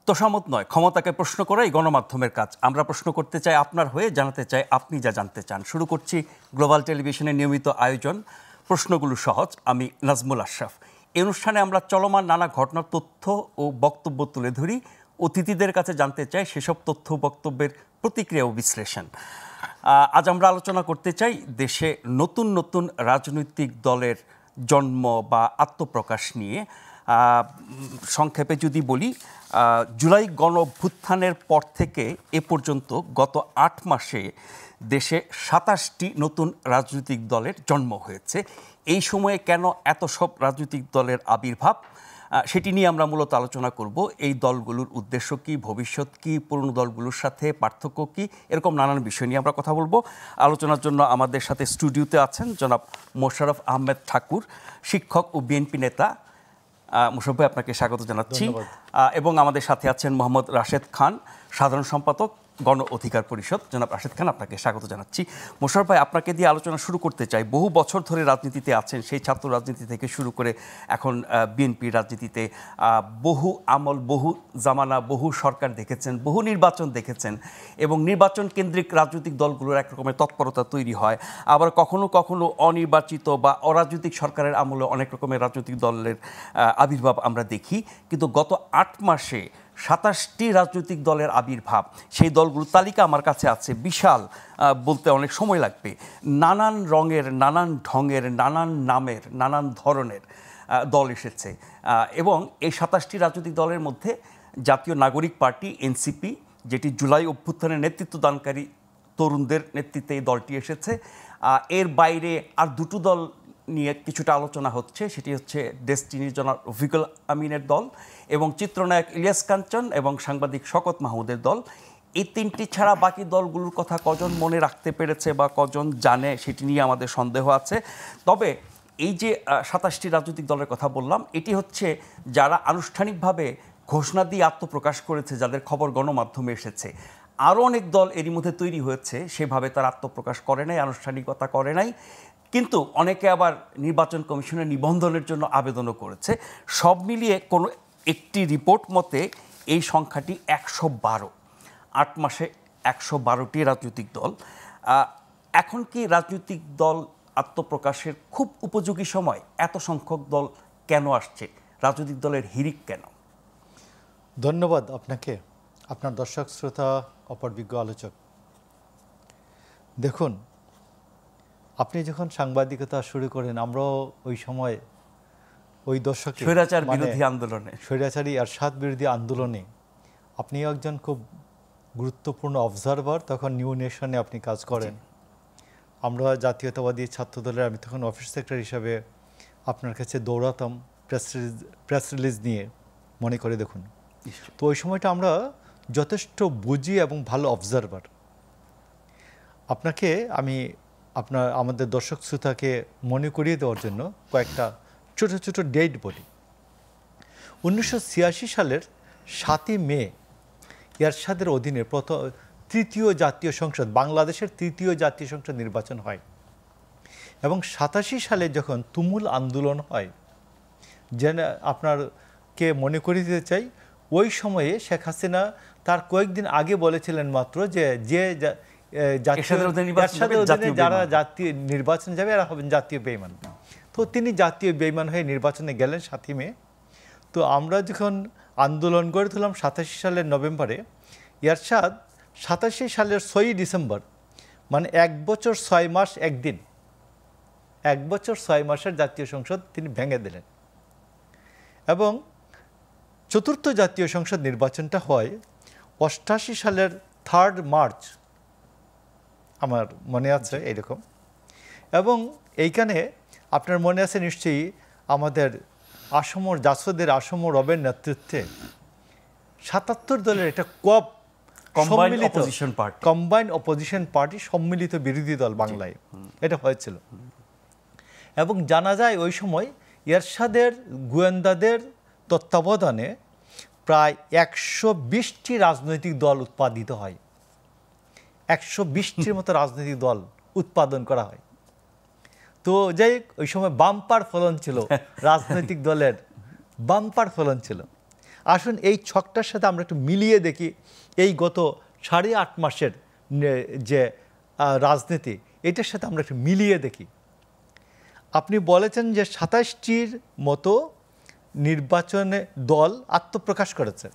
তোষামত নয়, ক্ষমতাকে প্রশ্ন করাই গণমাধ্যমের কাজ। আমরা প্রশ্ন করতে চাই আপনার হয়ে, জানাতে চাই আপনি যা জানতে চান। শুরু করছি গ্লোবাল টেলিভিশনের নিয়মিত আয়োজন প্রশ্নগুলো সহজ। আমি নাজমুল আশরাফ। এই অনুষ্ঠানে আমরা চলমান নানা ঘটনার তথ্য ও বক্তব্য তুলে ধরি। অতিথিদের কাছে জানতে চাই সেসব তথ্য বক্তব্যের প্রতিক্রিয়া ও বিশ্লেষণ। আজ আমরা আলোচনা করতে চাই দেশে নতুন নতুন রাজনৈতিক দলের জন্ম বা আত্মপ্রকাশ নিয়ে। সংক্ষেপে যদি বলি, জুলাই গণ অভ্যুত্থানের পর থেকে এ পর্যন্ত গত ৮ মাসে দেশে ২৭টি নতুন রাজনৈতিক দলের জন্ম হয়েছে। এই সময়ে কেন এত সব রাজনৈতিক দলের আবির্ভাব, সেটি নিয়ে আমরা মূলত আলোচনা করব। এই দলগুলোর উদ্দেশ্য কী, ভবিষ্যৎ কী, পুরনো দলগুলোর সাথে পার্থক্য কী, এরকম নানান বিষয় নিয়ে আমরা কথা বলবো। আলোচনার জন্য আমাদের সাথে স্টুডিওতে আছেন জনাব মোশাররফ আহমেদ ঠাকুর, শিক্ষক ও বিএনপি নেতা। মোশাররফ ভাই, আপনাকে স্বাগত জানাচ্ছি। এবং আমাদের সাথে আছেন মোহাম্মদ রাশেদ খান, সাধারণ সম্পাদক, গণ অধিকার পরিষদ। জনাব রাশেদ খান, আপনাকে স্বাগত জানাচ্ছি। মোশাররফ ভাই, আপনাকে দিয়ে আলোচনা শুরু করতে চাই। বহু বছর ধরে রাজনীতিতে আছেন, সেই ছাত্র রাজনীতি থেকে শুরু করে এখন বিএনপির রাজনীতিতে বহু আমল, বহু জামানা, বহু সরকার দেখেছেন, বহু নির্বাচন দেখেছেন, এবং নির্বাচন কেন্দ্রিক রাজনৈতিক দলগুলোর এক রকমের তৎপরতা তৈরি হয়। আবার কখনো কখনো অনির্বাচিত বা অরাজনৈতিক সরকারের আমলে অনেক রকমের রাজনৈতিক দলের আবির্ভাব আমরা দেখি। কিন্তু গত ৮ মাসে ২৭টি রাজনৈতিক দলের আবির্ভাব, সেই দলগুলোর তালিকা আমার কাছে আছে, বিশাল, বলতে অনেক সময় লাগবে। নানান রঙের, নানান ঢঙের, নানান নামের, নানান ধরনের দল এসেছে। এবং এই ২৭টি রাজনৈতিক দলের মধ্যে জাতীয় নাগরিক পার্টি এনসিপি, যেটি জুলাই অভ্যুত্থানের নেতৃত্বদানকারী তরুণদের নেতৃত্বে এই দলটি এসেছে। এর বাইরে আর দুটো দল নিয়ে কিছুটা আলোচনা হচ্ছে, সেটি হচ্ছে ডেস্টিনি জনাব রফিকুল আমিনের দল এবং চিত্রনায়ক ইলিয়াস কাঞ্চন এবং সাংবাদিক শওকত মাহমুদের দল। এই তিনটি ছাড়া বাকি দলগুলোর কথা কজন মনে রাখতে পেরেছে বা কজন জানে, সেটি নিয়ে আমাদের সন্দেহ আছে। তবে এই যে ২৭টি রাজনৈতিক দলের কথা বললাম, এটি হচ্ছে যারা আনুষ্ঠানিকভাবে ঘোষণা দিয়ে আত্মপ্রকাশ করেছে, যাদের খবর গণমাধ্যমে এসেছে। আরও অনেক দল এরই মধ্যে তৈরি হয়েছে, সেভাবে তারা আত্মপ্রকাশ করে নাই, আনুষ্ঠানিকতা করে নাই, কিন্তু অনেকে আবার নির্বাচন কমিশনের নিবন্ধনের জন্য আবেদনও করেছে। সব মিলিয়ে কোনো একটি রিপোর্ট মতে এই সংখ্যাটি ১১২। ৮ মাসে ১১২টি রাজনৈতিক দল। এখন কি রাজনৈতিক দল আত্মপ্রকাশের খুব উপযোগী সময়? এত সংখ্যক দল কেন আসছে? রাজনৈতিক দলের হিড়িক কেন? ধন্যবাদ আপনাকে, আপনার দর্শক শ্রোতা, অপরবিজ্ঞ আলোচক। দেখুন, আপনি যখন সাংবাদিকতা শুরু করেন, আমরাও ওই সময় ওই দশকে স্বৈরাচার বিরোধী আন্দোলনে, স্বৈরাচারী এরশাদ বিরোধী আন্দোলনে আপনি একজন খুব গুরুত্বপূর্ণ অবজারভার, তখন নিউ নেশনে আপনি কাজ করেন। আমরা জাতীয়তাবাদী ছাত্রদলের, আমি তখন অফিস সেক্রেটারি হিসাবে আপনার কাছে দৌড়াতাম প্রেস রিলিজ নিয়ে, মনে করে দেখুন। তো ওই সময়টা আমরা যথেষ্ট বুঝি এবং ভালো অবজারভার। আপনাকে আমি আমাদের দর্শক শ্রোতাকে মনে করিয়ে দেওয়ার জন্য কয়েকটা ছোট ছোট ডেট বলি। ১৯৮৬ সালের ৭ই মে এরশাদের অধীনে তৃতীয় জাতীয় সংসদ, বাংলাদেশের তৃতীয় জাতীয় সংসদ নির্বাচন হয়। এবং ৮৭ সালে যখন তুমুল আন্দোলন হয়, যেন আপনারকে মনে করিয়ে দিতে চাই, ওই সময়ে শেখ হাসিনা তার কয়েকদিন আগে বলেছিলেন মাত্র যে যারা জাতীয় নির্বাচনে যাবে এরা হবেন জাতীয় বেঈমান। তো তিনি জাতীয় বেঈমান হয়ে নির্বাচনে গেলেন ৭ই মে। তো আমরা যখন আন্দোলন গড়ে তুললাম ৮৭ সালের নভেম্বরে, এরশাদ ৮৭ সালের ৬ই ডিসেম্বর, মানে ১ বছর ৬ মাস একদিন, ১ বছর ৬ মাসের জাতীয় সংসদ তিনি ভেঙে দিলেন। এবং চতুর্থ জাতীয় সংসদ নির্বাচনটা হয় ৮৮ সালের 3 মার্চ, আমার মনে আছে এইরকম। এবং এইখানে আপনার মনে আছে নিশ্চয়ই, আমাদের আসমর জাসদের, আসমর রবের নেতৃত্বে ৭৭ দলের একটা কম্বাইন্ড অপোজিশন পার্টি, সম্মিলিত বিরোধী দল বাংলায় এটা হয়েছিল। এবং জানা যায় ওই সময় এরশাদের গোয়েন্দাদের তত্ত্বাবধানে প্রায় ১২০টি রাজনৈতিক দল উৎপাদিত হয়। ১২০টির মতো রাজনৈতিক দল উৎপাদন করা হয়। তো যাই হোক, ওই সময় বাম্পার ফলন ছিল, রাজনৈতিক দলের বাম্পার ফলন ছিল। আসুন এই ছকটার সাথে আমরা একটু মিলিয়ে দেখি এই গত 8.5 মাসের যে রাজনীতি, এটার সাথে আমরা একটু মিলিয়ে দেখি। আপনি বলেছেন যে 27টির মতো নির্বাচনে দল আত্মপ্রকাশ করেছে,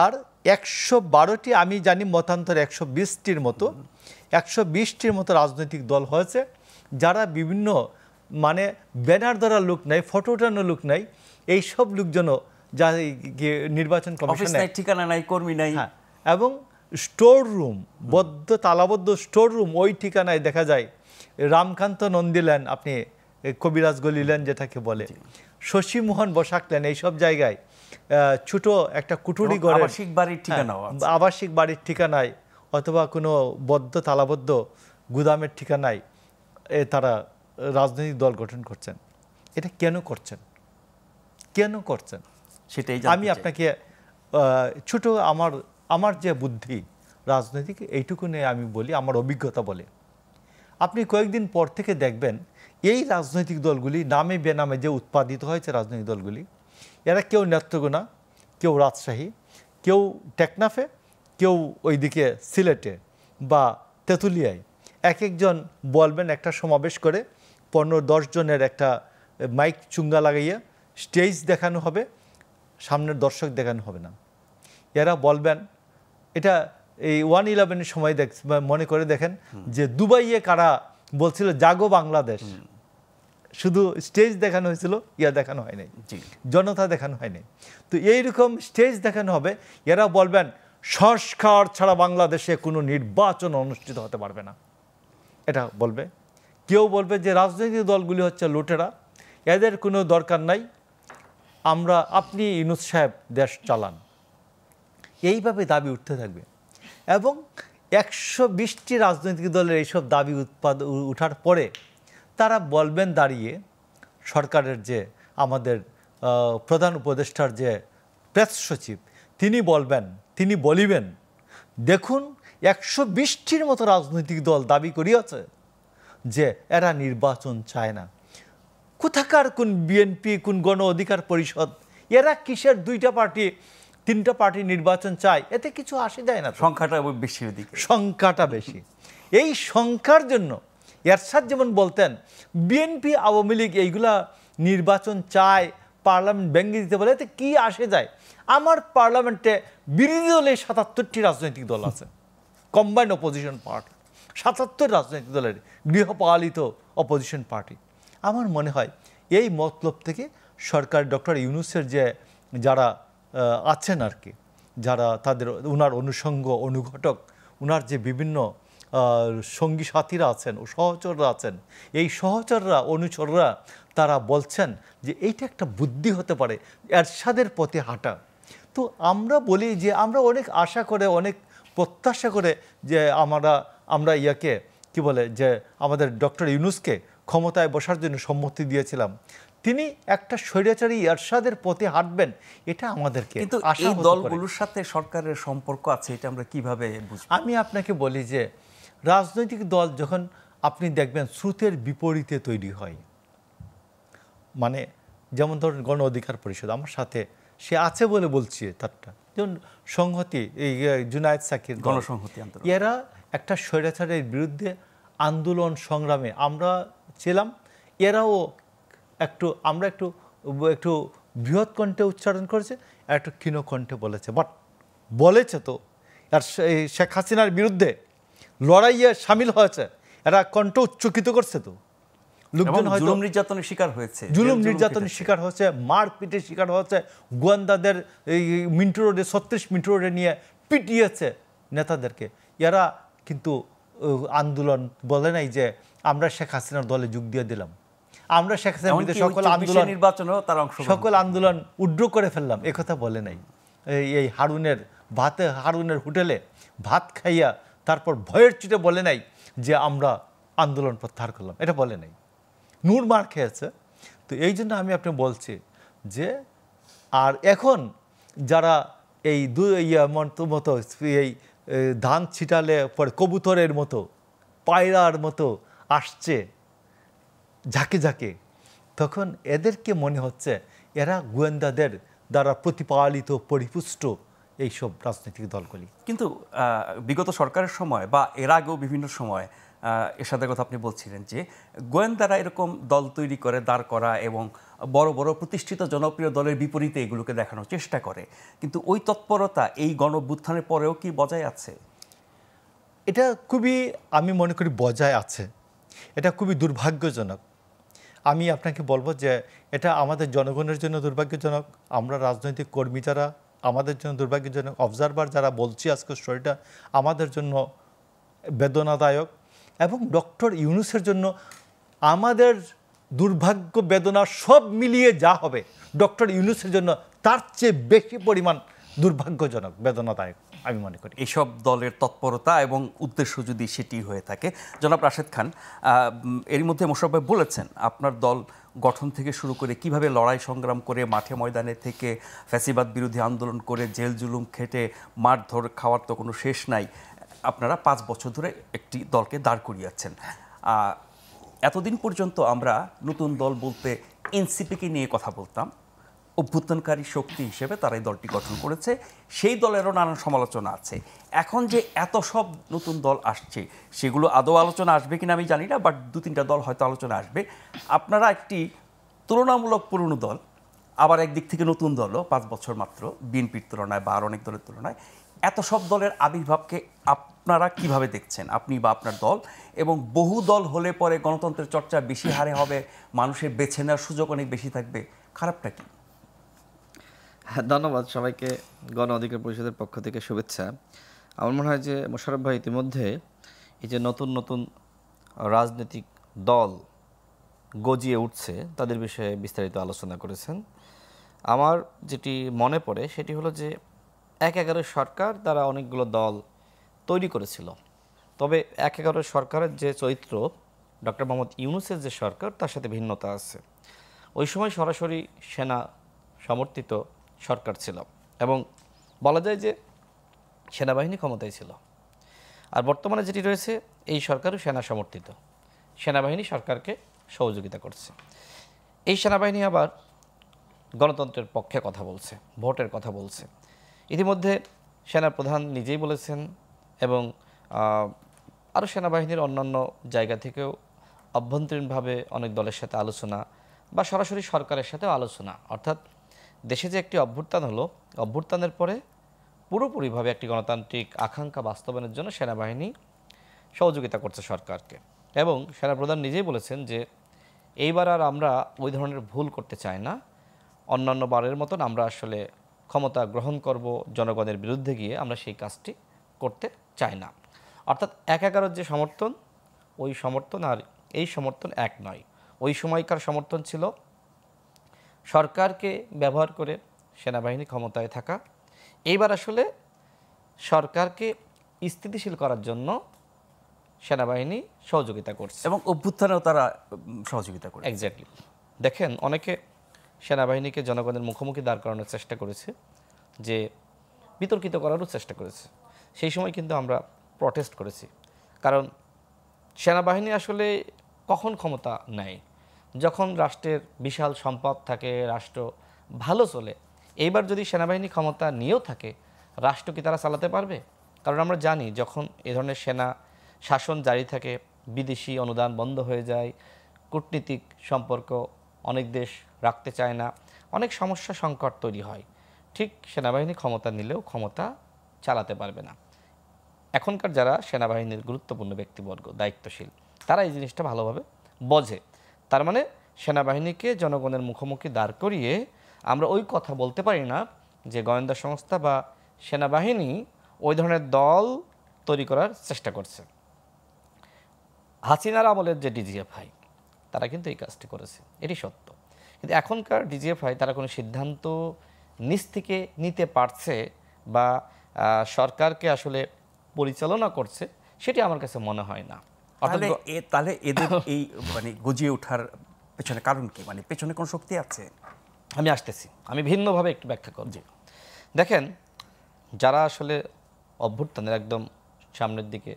আর 112টি, আমি জানি মতান্তরে 120টির মতো 120টির মতো রাজনৈতিক দল হয়েছে, যারা বিভিন্ন মানে ব্যানার ধরা লোক নাই, ফটো ওঠানো লোক নাই, এইসব লোকজন যা নির্বাচন কমিশনে ঠিকানা নাই, কর্মী নাই, হ্যাঁ, এবং স্টোর রুম, তালাবদ্ধ স্টোর রুম, ওই ঠিকানায় দেখা যায় রামকান্ত নন্দীলেন, আপনি কবিরাজ গলিলেন যেটাকে বলে, শশীমোহন বসাক লেন, এইসব জায়গায় ছোট একটা কুটুরি ঘরে আবাসিক বাড়ির ঠিকানায় অথবা কোনো তালাবদ্ধ গুদামের ঠিকানায় তারা রাজনৈতিক দল গঠন করছেন। এটা কেন করছেন, কেন করছেন সেটাই আমি আপনাকে ছোট আমার যে বুদ্ধি রাজনৈতিক এইটুকু নিয়ে আমি বলি, আমার অভিজ্ঞতা বলে। আপনি কয়েকদিন পর থেকে দেখবেন এই রাজনৈতিক দলগুলি নামে বেনামে যে উৎপাদিত হয়েছে রাজনৈতিক দলগুলি, এরা কেউ নেত্রকোনা, কেউ রাজশাহী, কেউ টেকনাফে, কেউ ওইদিকে সিলেটে বা তেঁতুলিয়ায় এক একজন বলবেন, একটা সমাবেশ করে 15-10 জনের একটা মাইক চুঙ্গা লাগাইয়া স্টেজ দেখানো হবে, সামনের দর্শক দেখানো হবে না। এরা বলবেন, এটা এই 1/11-এর সময় মনে করে দেখেন যে দুবাইয়ে কারা বলছিল জাগো বাংলাদেশ, শুধু স্টেজ দেখানো হয়েছিল, দেখানো হয় নাই, জনতা দেখানো হয় নাই। তো এইরকম স্টেজ দেখানো হবে। এরা বলবেন সংস্কার ছাড়া বাংলাদেশে কোনো নির্বাচন অনুষ্ঠিত হতে পারবে না, এটা বলবে। কেউ বলবে যে রাজনৈতিক দলগুলি হচ্ছে লুটেরা, এদের কোনো দরকার নাই, আপনি ইউনূস সাহেব দেশ চালান, এইভাবে দাবি উঠতে থাকবে। এবং 120টি রাজনৈতিক দলের এইসব দাবি উঠার পরে তারা বলবেন দাঁড়িয়ে, সরকারের যে আমাদের প্রধান উপদেষ্টার যে প্রেস সচিব, তিনি বলিবেন দেখুন 120টির মতো রাজনৈতিক দল দাবি করিয়াছে যে এরা নির্বাচন চায় না। কোথাকার কোন বিএনপি, কোন গণ অধিকার পরিষদ, এরা কিসের 2টা পার্টি 3টা পার্টি নির্বাচন চায়, এতে কিছু আসে যায় না, সংখ্যাটা বেশি, সংখ্যাটা বেশি। এই সংখ্যার জন্য এরশাদ যেমন বলতেন বিএনপি আওয়ামী লীগ এইগুলা নির্বাচন চায়, পার্লামেন্ট ভেঙে দিতে বলে, এতে কি আসে যায়? আমার পার্লামেন্টে বিরোধী দলে 77টি রাজনৈতিক দল আছে, কম্বাইন্ড অপোজিশন পার্টি, 77 রাজনৈতিক দলের গৃহপালিত অপোজিশন পার্টি। আমার মনে হয় এই মতলব থেকে সরকার ডক্টর ইউনূসের যে যারা আছেন আর কি, যারা উনার অনুষঙ্গ অনুঘটক, উনার যে বিভিন্ন সঙ্গী সাথীরা আছেন ও সহচররা আছেন, এই সহচররা অনুচররা তারা বলছেন যে এইটা একটা বুদ্ধি হতে পারে এরশাদের পথে হাঁটা। তো আমরা বলি যে আমরা অনেক আশা করে, অনেক প্রত্যাশা করে যে আমরা ইয়াকে কি বলে যে আমাদের ডক্টর ইউনূসকে ক্ষমতায় বসার জন্য সম্মতি দিয়েছিলাম, তিনি একটা স্বৈরাচারী এরশাদের পথে হাঁটবেন, এটা আমাদেরকে কিন্তু এই দলগুলোর সাথে সরকারের সম্পর্ক আছে, এটা আমরা কিভাবে বুঝব? আমি আপনাকে বলি যে রাজনৈতিক দল যখন আপনি দেখবেন স্রোতের বিপরীতে তৈরি হয়, মানে যেমন ধরুন গণ অধিকার পরিষদ, আমার সাথে সে আছে বলে বলছি, তারটা যেমন সংহতি, এই জুনায়েদ সাকির গণসংহতি আন্দোলন, এরা একটা স্বৈরাচারের বিরুদ্ধে আন্দোলন সংগ্রামে আমরা ছিলাম, এরাও আমরা একটু বৃহৎ কণ্ঠে উচ্চারণ করেছে, একটু ক্ষীণ কণ্ঠে বলেছে, বাট বলেছে তো। আর শেখ হাসিনার বিরুদ্ধে লড়াইয়ে সামিল হয়েছে, এরা কণ্ঠ উচ্চকিত করছে তো, লোকজন হয়তো জুলুম নির্যাতনের শিকার হয়েছে, জুলুম নির্যাতনের শিকার হয়েছে, মারপিটের শিকার হয়েছে, গোয়েন্দাদের এই মিন্টু রোডে 36 মিন্টু রোডে নিয়ে পিটিয়েছে নেতাদেরকে। এরা কিন্তু আন্দোলন বলে নাই যে আমরা শেখ হাসিনার দলে যোগ দিয়ে দিলাম, আমরা শেখ হাসিনার বিরুদ্ধে সকল আন্দোলন উড্র করে ফেললাম, একথা বলে নাই। এই হারুনের হোটেলে ভাত খাইয়া তারপর ভয়ের চুটে বলে নাই যে আমরা আন্দোলন প্রত্যাহার করলাম, এটা বলে নাই, নূর মার খেয়েছে। তো এই জন্য আমি আপনি বলছি যে আর এখন যারা এই মতো এই ধান ছিটালে পরে কবুতরের মতো পায়রার মতো আসছে ঝাঁকে ঝাঁকে, তখন এদেরকে মনে হচ্ছে এরা গোয়েন্দাদের দ্বারা প্রতিপালিত পরিপুষ্ট এইসব রাজনৈতিক দলগুলি। কিন্তু বিগত সরকারের সময় বা এর আগেও বিভিন্ন সময় এরশাদের কথা আপনি বলছিলেন যে গোয়েন্দারা এরকম দল তৈরি করে দাঁড় করা এবং বড় বড় প্রতিষ্ঠিত জনপ্রিয় দলের বিপরীতে এগুলোকে দেখানোর চেষ্টা করে, কিন্তু ওই তৎপরতা এই গণঅভ্যুত্থানের পরেও কি বজায় আছে? এটা খুবই, আমি মনে করি বজায় আছে। এটা খুবই দুর্ভাগ্যজনক। আমি আপনাকে বলবো যে এটা আমাদের জনগণের জন্য দুর্ভাগ্যজনক, আমরা রাজনৈতিক কর্মী যারা আমাদের জন্য দুর্ভাগ্যজনক, অবজারভার যারা বলছি আজকে স্টোরিটা আমাদের জন্য বেদনাদায়ক, এবং ডক্টর ইউনূসের জন্য আমাদের দুর্ভাগ্য বেদনা সব মিলিয়ে যা হবে ডক্টর ইউনূসের জন্য তার চেয়ে বেশি পরিমাণ দুর্ভাগ্যজনক, বেদনাদায়ক আমি মনে করি। এইসব দলের তৎপরতা এবং উদ্দেশ্য যদি সেটি হয়ে থাকে। জনাব রাশেদ খান, এর মধ্যে মোশাররফ ভাই বলেছেন আপনার দল গঠন থেকে শুরু করে কিভাবে লড়াই সংগ্রাম করে মাঠে ময়দানে থেকে ফ্যাসিবাদ বিরোধী আন্দোলন করে জেল জুলুম খেটে মারধর খাওয়ার তো কোনো শেষ নাই, আপনারা 5 বছর ধরে একটি দলকে দাঁড় করিয়েছেন। এতদিন পর্যন্ত আমরা নতুন দল বলতে এনসিপিকে নিয়ে কথা বলতাম, অভ্যুত্থানকারী শক্তি হিসেবে তারা এই দলটি গঠন করেছে, সেই দলেরও নানান সমালোচনা আছে। এখন যে এত সব নতুন দল আসছে সেগুলো আদৌ আলোচনা আসবে কিনা আমি জানি না, বাট 2-3টা দল হয়তো আলোচনা আসবে। আপনারা একটি তুলনামূলক পুরনো দল, আবার একদিক থেকে নতুন দলও, 5 বছর মাত্র, বিএনপির তুলনায় বা আর অনেক দলের তুলনায়। এত সব দলের আবির্ভাবকে আপনারা কিভাবে দেখছেন, আপনি বা আপনার দল? এবং বহু দল হলে পরে গণতন্ত্রের চর্চা বেশি হারে হবে, মানুষের বেছে নেওয়ার সুযোগ অনেক বেশি থাকবে, খারাপটা কি? ধন্যবাদ সবাইকে। গণ অধিকার পরিষদের পক্ষ থেকে শুভেচ্ছা। আমার মনে হয় যে মোশাররফ ভাই ইতিমধ্যে এই যে নতুন নতুন রাজনৈতিক দল গজিয়ে উঠছে তাদের বিষয়ে বিস্তারিত আলোচনা করেছেন। আমার যেটি মনে পড়ে সেটি হলো যে 1/11 সরকার তারা অনেকগুলো দল তৈরি করেছিল, তবে 1/11 সরকারের যে চরিত্র ডক্টর মোহাম্মদ ইউনূসের যে সরকার তার সাথে ভিন্নতা আছে। ওই সময় সরাসরি সেনা সমর্থিত সরকার ছিল এবং বলা যায় যে সেনাবাহিনী ক্ষমতায় ছিল। আর বর্তমানে যেটি রয়েছে এই সরকারও সেনা সমর্থিত, সেনাবাহিনী সরকারকে সহযোগিতা করছে। এই সেনাবাহিনী আবার গণতন্ত্রের পক্ষে কথা বলছে, ভোটের কথা বলছে। ইতিমধ্যে সেনাপ্রধান নিজেই বলেছেন এবং আরও সেনাবাহিনীর অন্যান্য জায়গা থেকেও অভ্যন্তরীণভাবে অনেক দলের সাথে আলোচনা বা সরাসরি সরকারের সাথেও আলোচনা, অর্থাৎ দেশে যে একটি অভ্যুত্থান হলো, অভ্যুত্থানের পরে পুরোপুরিভাবে একটি গণতান্ত্রিক আকাঙ্ক্ষা বাস্তবায়নের জন্য সেনাবাহিনী সহযোগিতা করছে সরকারকে। এবং সেনাপ্রধান নিজেই বলেছেন যে এইবার আর আমরা ওই ধরনের ভুল করতে চাই না, অন্যান্য বারের মতন আমরা আসলে ক্ষমতা গ্রহণ করব জনগণের বিরুদ্ধে গিয়ে, আমরা সেই কাজটি করতে চাই না। অর্থাৎ 1/11 যে সমর্থন, ওই সমর্থন আর এই সমর্থন এক নয়। ওই সময়কার সমর্থন ছিল সরকারকে ব্যবহার করে সেনাবাহিনী ক্ষমতায় থাকা, এইবার আসলে সরকারকে স্থিতিশীল করার জন্য সেনাবাহিনী সহযোগিতা করছে এবং অভ্যুত্থানেও তারা সহযোগিতা করে। এক্স্যাক্টলি। দেখেন, অনেকে সেনাবাহিনীকে জনগণের মুখোমুখি দাঁড় করানোর চেষ্টা করেছে, যে বিতর্কিত করারও চেষ্টা করেছে। সেই সময় কিন্তু আমরা প্রটেস্ট করেছি, কারণ সেনাবাহিনী আসলে কখন ক্ষমতা নেয়? যখন রাষ্ট্রের বিশাল সম্পদ থাকে, রাষ্ট্র ভালো চলে। এইবার যদি সেনাবাহিনী ক্ষমতা নিয়েও থাকে, রাষ্ট্র কি তারা চালাতে পারবে? কারণ আমরা জানি যখন এ ধরনের সেনা শাসন জারি থাকে, বিদেশি অনুদান বন্ধ হয়ে যায়, কূটনীতিক সম্পর্ক অনেক দেশ রাখতে চায় না, অনেক সমস্যা সংকট তৈরি হয়। ঠিক সেনাবাহিনী ক্ষমতা নিলেও ক্ষমতা চালাতে পারবে না। এখনকার যারা সেনাবাহিনীর গুরুত্বপূর্ণ ব্যক্তিবর্গ, দায়িত্বশীল, তারা এই জিনিসটা ভালোভাবে বোঝে। তার মানে সেনাবাহিনীকে জনগণের মুখোমুখি দাঁড় করিয়ে আমরা ওই কথা বলতে পারি না যে গোয়েন্দা সংস্থা বা সেনাবাহিনী ওই ধরনের দল তৈরি করার চেষ্টা করছে। হাসিনার আমলের যে ডিজিএফআই, তারা কিন্তু এই কাজটি করেছে, এটি সত্য। কিন্তু এখনকার ডিজিএফআই তারা কোনো সিদ্ধান্ত নিজ থেকে নিতে পারছে বা সরকারকে আসলে পরিচালনা করছে, সেটি আমার কাছে মনে হয় না। তাহলে এদের এই মানে গজিয়ে ওঠার পেছনে কারণ কি? মানে পেছনে কোন শক্তি আছে? আমি আসতেছি, আমি ভিন্নভাবে একটু ব্যাখ্যা করব। দেখেন, যারা আসলে অভ্যুত্থানের একদম সামনের দিকে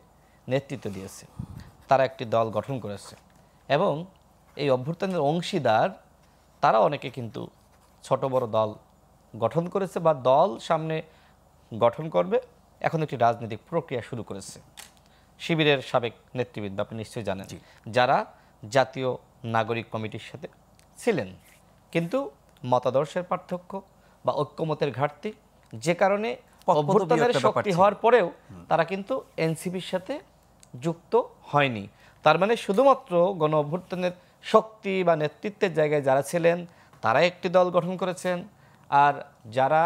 নেতৃত্ব দিয়েছে, তারা একটি দল গঠন করেছে এবং এই অভ্যুত্থানের অংশীদার তারা অনেকে কিন্তু ছোট বড় দল গঠন করেছে বা দল সামনে গঠন করবে, এখন একটি রাজনৈতিক প্রক্রিয়া শুরু করেছে। শিবিরের সাবেক নেতৃবৃন্দ আপনি নিশ্চয়ই জানেন, যারা জাতীয় নাগরিক কমিটির সাথে ছিলেন, কিন্তু মতাদর্শের পার্থক্য বা ঐক্যমতের ঘাটতি, যে কারণে অভ্যুত্থানের শক্তি হওয়ার পরেও তারা কিন্তু এনসিপির সাথে যুক্ত হয়নি। তার মানে শুধুমাত্র গণ অভ্যুত্থানের শক্তি বা নেতৃত্বের জায়গায় যারা ছিলেন তারা একটি দল গঠন করেছেন, আর যারা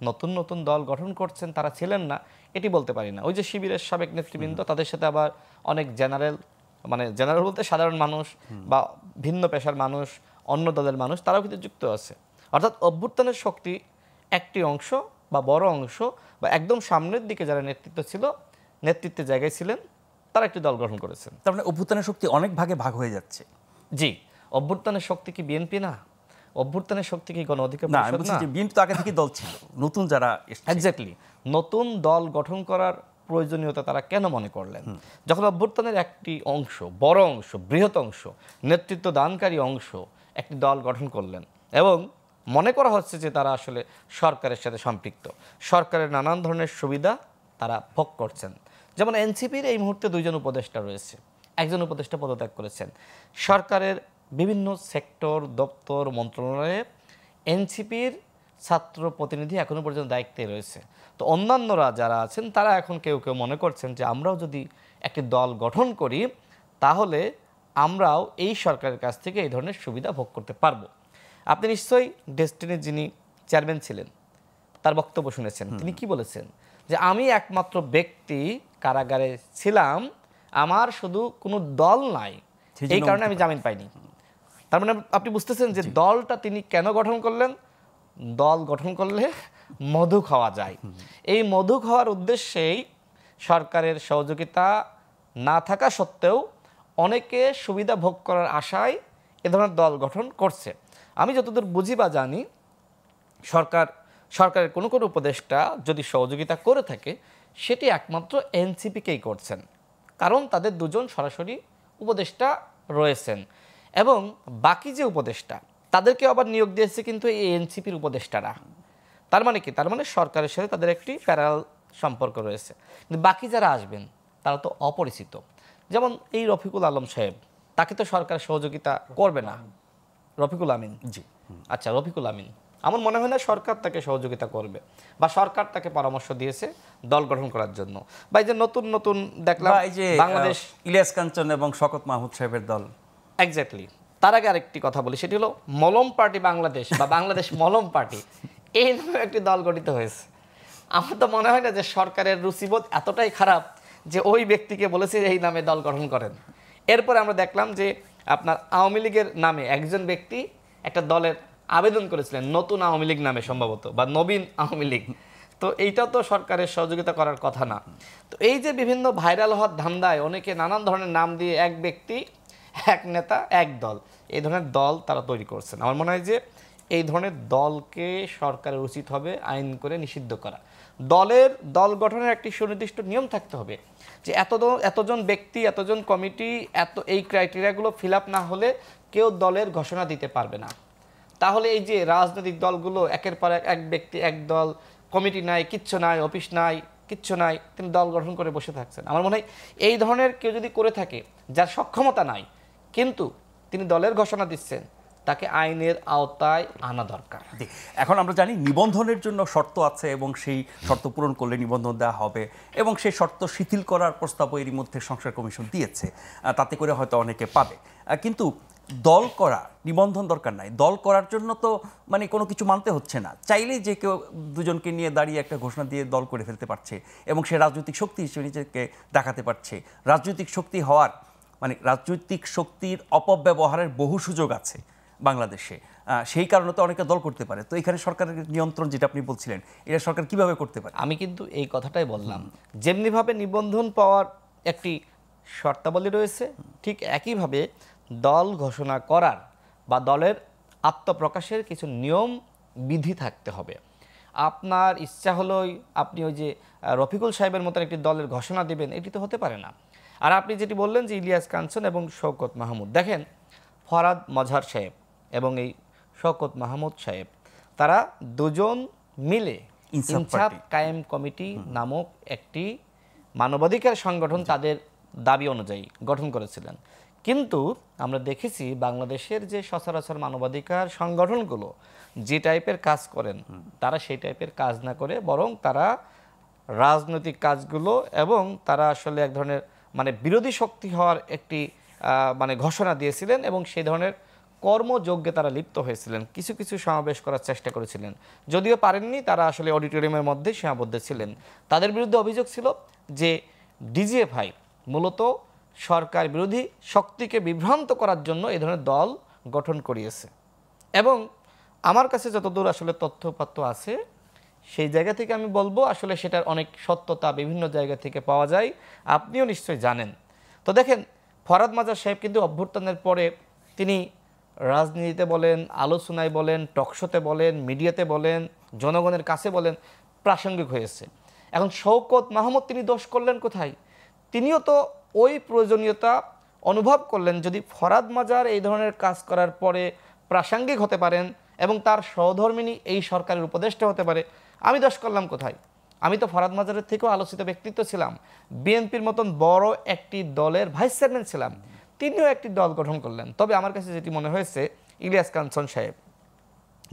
নতুন নতুন দল গঠন করছেন তারা ছিলেন না, এটি বলতে পারি না। ওই যে শিবিরের সাবেক নেতৃবৃন্দ, তাদের সাথে আবার অনেক জেনারেল, মানে জেনারেল বলতে সাধারণ মানুষ বা ভিন্ন পেশার মানুষ, অন্য দলের মানুষ, তারাও কিন্তু যুক্ত আছে। অর্থাৎ অভ্যুত্থানের শক্তি একটি অংশ বা বড় অংশ বা একদম সামনের দিকে যারা নেতৃত্ব ছিল, নেতৃত্বের জায়গায় ছিলেন, তারা একটি দল গঠন করেছেন। তার মানে অভ্যুত্থানের শক্তি অনেক ভাগে ভাগ হয়ে যাচ্ছে। জি, অভ্যুত্থানের শক্তি কি বিএনপি না? অভ্যুত্থানের শক্তি কি গণ অধিকার না, পরিষদ না? বিএনপি তো আগে থেকে দল ছিল, নতুন যারা এক্স্যাক্টলি, নতুন দল গঠন করার প্রয়োজনীয়তা তারা কেন মনে করলেন? যখন অভ্যুত্থানের একটি অংশ, বড় অংশ, বৃহৎ অংশ, নেতৃত্ব দানকারী অংশ একটি দল গঠন করলেন এবং মনে করা হচ্ছে যে তারা আসলে সরকারের সাথে সম্পৃক্ত, সরকারের নানান ধরনের সুবিধা তারা ভোগ করছেন। যেমন এনসিপির এই মুহূর্তে 2 জন উপদেষ্টা রয়েছে, একজন উপদেষ্টা পদত্যাগ করেছেন। সরকারের বিভিন্ন সেক্টর, দপ্তর, মন্ত্রণালয়ে এনসিপির ছাত্র প্রতিনিধি এখনো পর্যন্ত দায়িত্বে রয়েছে। তো অন্যান্যরা যারা আছেন তারা এখন কেউ কেউ মনে করছেন যে আমরাও যদি একটি দল গঠন করি তাহলে আমরাও এই সরকারের কাছ থেকে এই ধরনের সুবিধা ভোগ করতে পারবো। আপনি নিশ্চয়ই ডেস্টিনির যিনি চেয়ারম্যান ছিলেন তার বক্তব্য শুনেছেন। তিনি কি বলেছেন? যে আমি একমাত্র ব্যক্তি কারাগারে ছিলাম, আমার শুধু কোনো দল নাই, এই কারণে আমি জামিন পাইনি। তার মানে আপনি বুঝতেছেন যে দলটা তিনি কেন গঠন করলেন? দল গঠন করলে মধু খাওয়া যায়। এই মধু খাওয়ার উদ্দেশ্যেই সরকারের সহযোগিতা না থাকা সত্ত্বেও অনেকে সুবিধা ভোগ করার আশায় এ ধরনের দল গঠন করছে। আমি যতদূর বুঝি বা জানি, সরকারের কোনো কোনো উপদেষ্টা যদি সহযোগিতা করে থাকে সেটি একমাত্র এনসিপিকেই করছেন, কারণ তাদের 2 জন সরাসরি উপদেষ্টা রয়েছেন এবং বাকি যে উপদেষ্টা তাদেরকে আবার নিয়োগ দিয়েছে কিন্তু এই এনসিপির উপদেষ্টারা। তার মানে কি? তার মানে সরকারের সাথে তাদের একটি প্যারালাল সম্পর্ক রয়েছে। কিন্তু বাকি যারা আসবেন তারা তো অপরিচিত। যেমন এই রফিকুল আলম সাহেব, তাকে তো সরকার সহযোগিতা করবে না। রফিকুল আমিন, জি, আচ্ছা, রফিকুল আমিন, আমার মনে হয় না সরকার তাকে সহযোগিতা করবে বা সরকার তাকে পরামর্শ দিয়েছে দল গঠন করার জন্য। বা এই যে নতুন নতুন দেখলাম এই যে বাংলাদেশ, ইলিয়াস কাঞ্চন এবং শওকত মাহমুদ সাহেবের দল। এক্স্যাক্টলি। তার আগে আরেকটি কথা বলি, সেটি হলো মলম পার্টি বাংলাদেশ বা বাংলাদেশ মলম পার্টি, এই নামে একটি দল গঠিত হয়েছে। আমার তো মনে হয় না যে সরকারের রুচিবোধ এতটাই খারাপ যে ওই ব্যক্তিকে বলেছে এই নামে দল গঠন করেন। এরপরে আমরা দেখলাম যে আপনার আওয়ামী লীগের নামে একজন ব্যক্তি একটা দলের আবেদন করেছিলেন, নতুন আওয়ামী লীগ নামে সম্ভবত, বা নবীন আওয়ামী লীগ। তো এইটাও তো সরকারের সহযোগিতা করার কথা না। তো এই যে বিভিন্ন ভাইরাল হওয়ার ধান্দায় অনেকে নানান ধরনের নাম দিয়ে এক ব্যক্তি, এক নেতা, এক দল, এই ধরনের দল তারা তৈরি করছেন। আমার মনে হয় যে এই ধরনের দলকে সরকারের উচিত হবে আইন করে নিষিদ্ধ করা। দল গঠনের একটি সুনির্দিষ্ট নিয়ম থাকতে হবে যে এতজন ব্যক্তি, এতজন কমিটি, এই ক্রাইটেরিয়াগুলো ফিল আপ না হলে কেউ দলের ঘোষণা দিতে পারবে না। তাহলে এই যে রাজনৈতিক দলগুলো একের পর এক ব্যক্তি, এক দল, কমিটি নাই, কিচ্ছু নাই, অফিস নাই, কিচ্ছু নাই, তিনি দল গঠন করে বসে থাকছেন। আমার মনে হয় এই ধরনের কেউ যদি করে থাকে, যার সক্ষমতা নাই কিন্তু তিনি দলের ঘোষণা দিচ্ছেন, তাকে আইনের আওতায় আনা দরকার। এখন আমরা জানি নিবন্ধনের জন্য শর্ত আছে এবং সেই শর্ত পূরণ করলে নিবন্ধন দেওয়া হবে এবং সেই শর্ত শিথিল করার প্রস্তাবও এরই মধ্যে সংস্কার কমিশন দিয়েছে, তাতে করে হয়তো অনেকে পাবে। কিন্তু দল করা, নিবন্ধন দরকার নাই, দল করার জন্য তো মানে কোনো কিছু মানতে হচ্ছে না, চাইলেই যে কেউ 2 জনকে নিয়ে দাঁড়িয়ে একটা ঘোষণা দিয়ে দল করে ফেলতে পারছে এবং সে রাজনৈতিক শক্তি হিসেবে নিজেকে দেখাতে পারছে। রাজনৈতিক শক্তি হওয়ার মানে রাজনৈতিক শক্তির অপব্যবহারের বহু সুযোগ আছে বাংলাদেশে, সেই কারণে তো অনেকে দল করতে পারে। তো এখানে সরকারের নিয়ন্ত্রণ যেটা আপনি বলছিলেন, এটা সরকার কিভাবে করতে পারে? আমি কিন্তু এই কথাটাই বললাম, যেমনিভাবে নিবন্ধন পাওয়ার একটি শর্তাবলী রয়েছে, ঠিক একইভাবে দল ঘোষণা করার বা দলের আত্মপ্রকাশের কিছু নিয়ম বিধি থাকতে হবে। আপনার ইচ্ছা হলোই আপনি ওই যে রফিকুল সাহেবের মতন একটি দলের ঘোষণা দিবেন, এটি তো হতে পারে না। আর আপনি যেটি বললেন যে ইলিয়াস কাঞ্চন এবং শওকত মাহমুদ, দেখেন ফরহাদ মজহার সাহেব এবং এই শওকত মাহমুদ সাহেব, তারা দুজন মিলে ইনসাফ ইনসাফ পার্টি। কায়েম কমিটি নামক একটি মানবাধিকার সংগঠন তাদের দাবি অনুযায়ী গঠন করেছিলেন। কিন্তু আমরা দেখেছি বাংলাদেশের যে সচরাচর মানবাধিকার সংগঠনগুলো যে টাইপের কাজ করেন, তারা সেই টাইপের কাজ না করে বরং তারা রাজনৈতিক কাজগুলো এবং তারা আসলে এক ধরনের মানে বিরোধী শক্তি হওয়ার একটি মানে ঘোষণা দিয়েছিলেন এবং সেই ধরনের কর্মযজ্ঞে তারা লিপ্ত হয়েছিলেন। কিছু কিছু সমাবেশ করার চেষ্টা করেছিলেন, যদিও পারেননি, তারা আসলে অডিটোরিয়ামের মধ্যে সীমাবদ্ধ ছিলেন। তাদের বিরুদ্ধে অভিযোগ ছিল যে ডিজিএফআই মূলত সরকার বিরোধী শক্তিকে বিভ্রান্ত করার জন্য এই ধরনের দল গঠন করিয়েছে। এবং আমার কাছে যতদূর আসলে তথ্যপত্র আছে সেই জায়গা থেকে আমি বলবো আসলে সেটার অনেক সত্যতা বিভিন্ন জায়গা থেকে পাওয়া যায়, আপনিও নিশ্চয়ই জানেন। তো দেখেন, ফরহাদ মাজার সাহেব কিন্তু অভ্যুত্থানের পরে তিনি রাজনীতিতে বলেন, আলোচনায় বলেন, টকশোতে বলেন, মিডিয়াতে বলেন, জনগণের কাছে বলেন, প্রাসঙ্গিক হয়েছে। এখন শওকত মাহমুদ তিনি দোষ করলেন কোথায়? তিনিও তো ওই প্রয়োজনীয়তা অনুভব করলেন, যদি ফরহাদ মাজার এই ধরনের কাজ করার পরে প্রাসঙ্গিক হতে পারেন এবং তার সহধর্মিণী এই সরকারের উপদেষ্টা হতে পারে, আমি দোষ করলাম কোথায়? আমি তো ফরহাদ মাজারের থেকেও আলোচিত ব্যক্তিত্ব ছিলাম, বিএনপির মতন বড় একটি দলের ভাইস চেয়ারম্যান ছিলাম, তিনিও একটি দল গঠন করলেন। তবে আমার কাছে যেটি মনে হয়েছে, ইলিয়াস কাঞ্চন সাহেব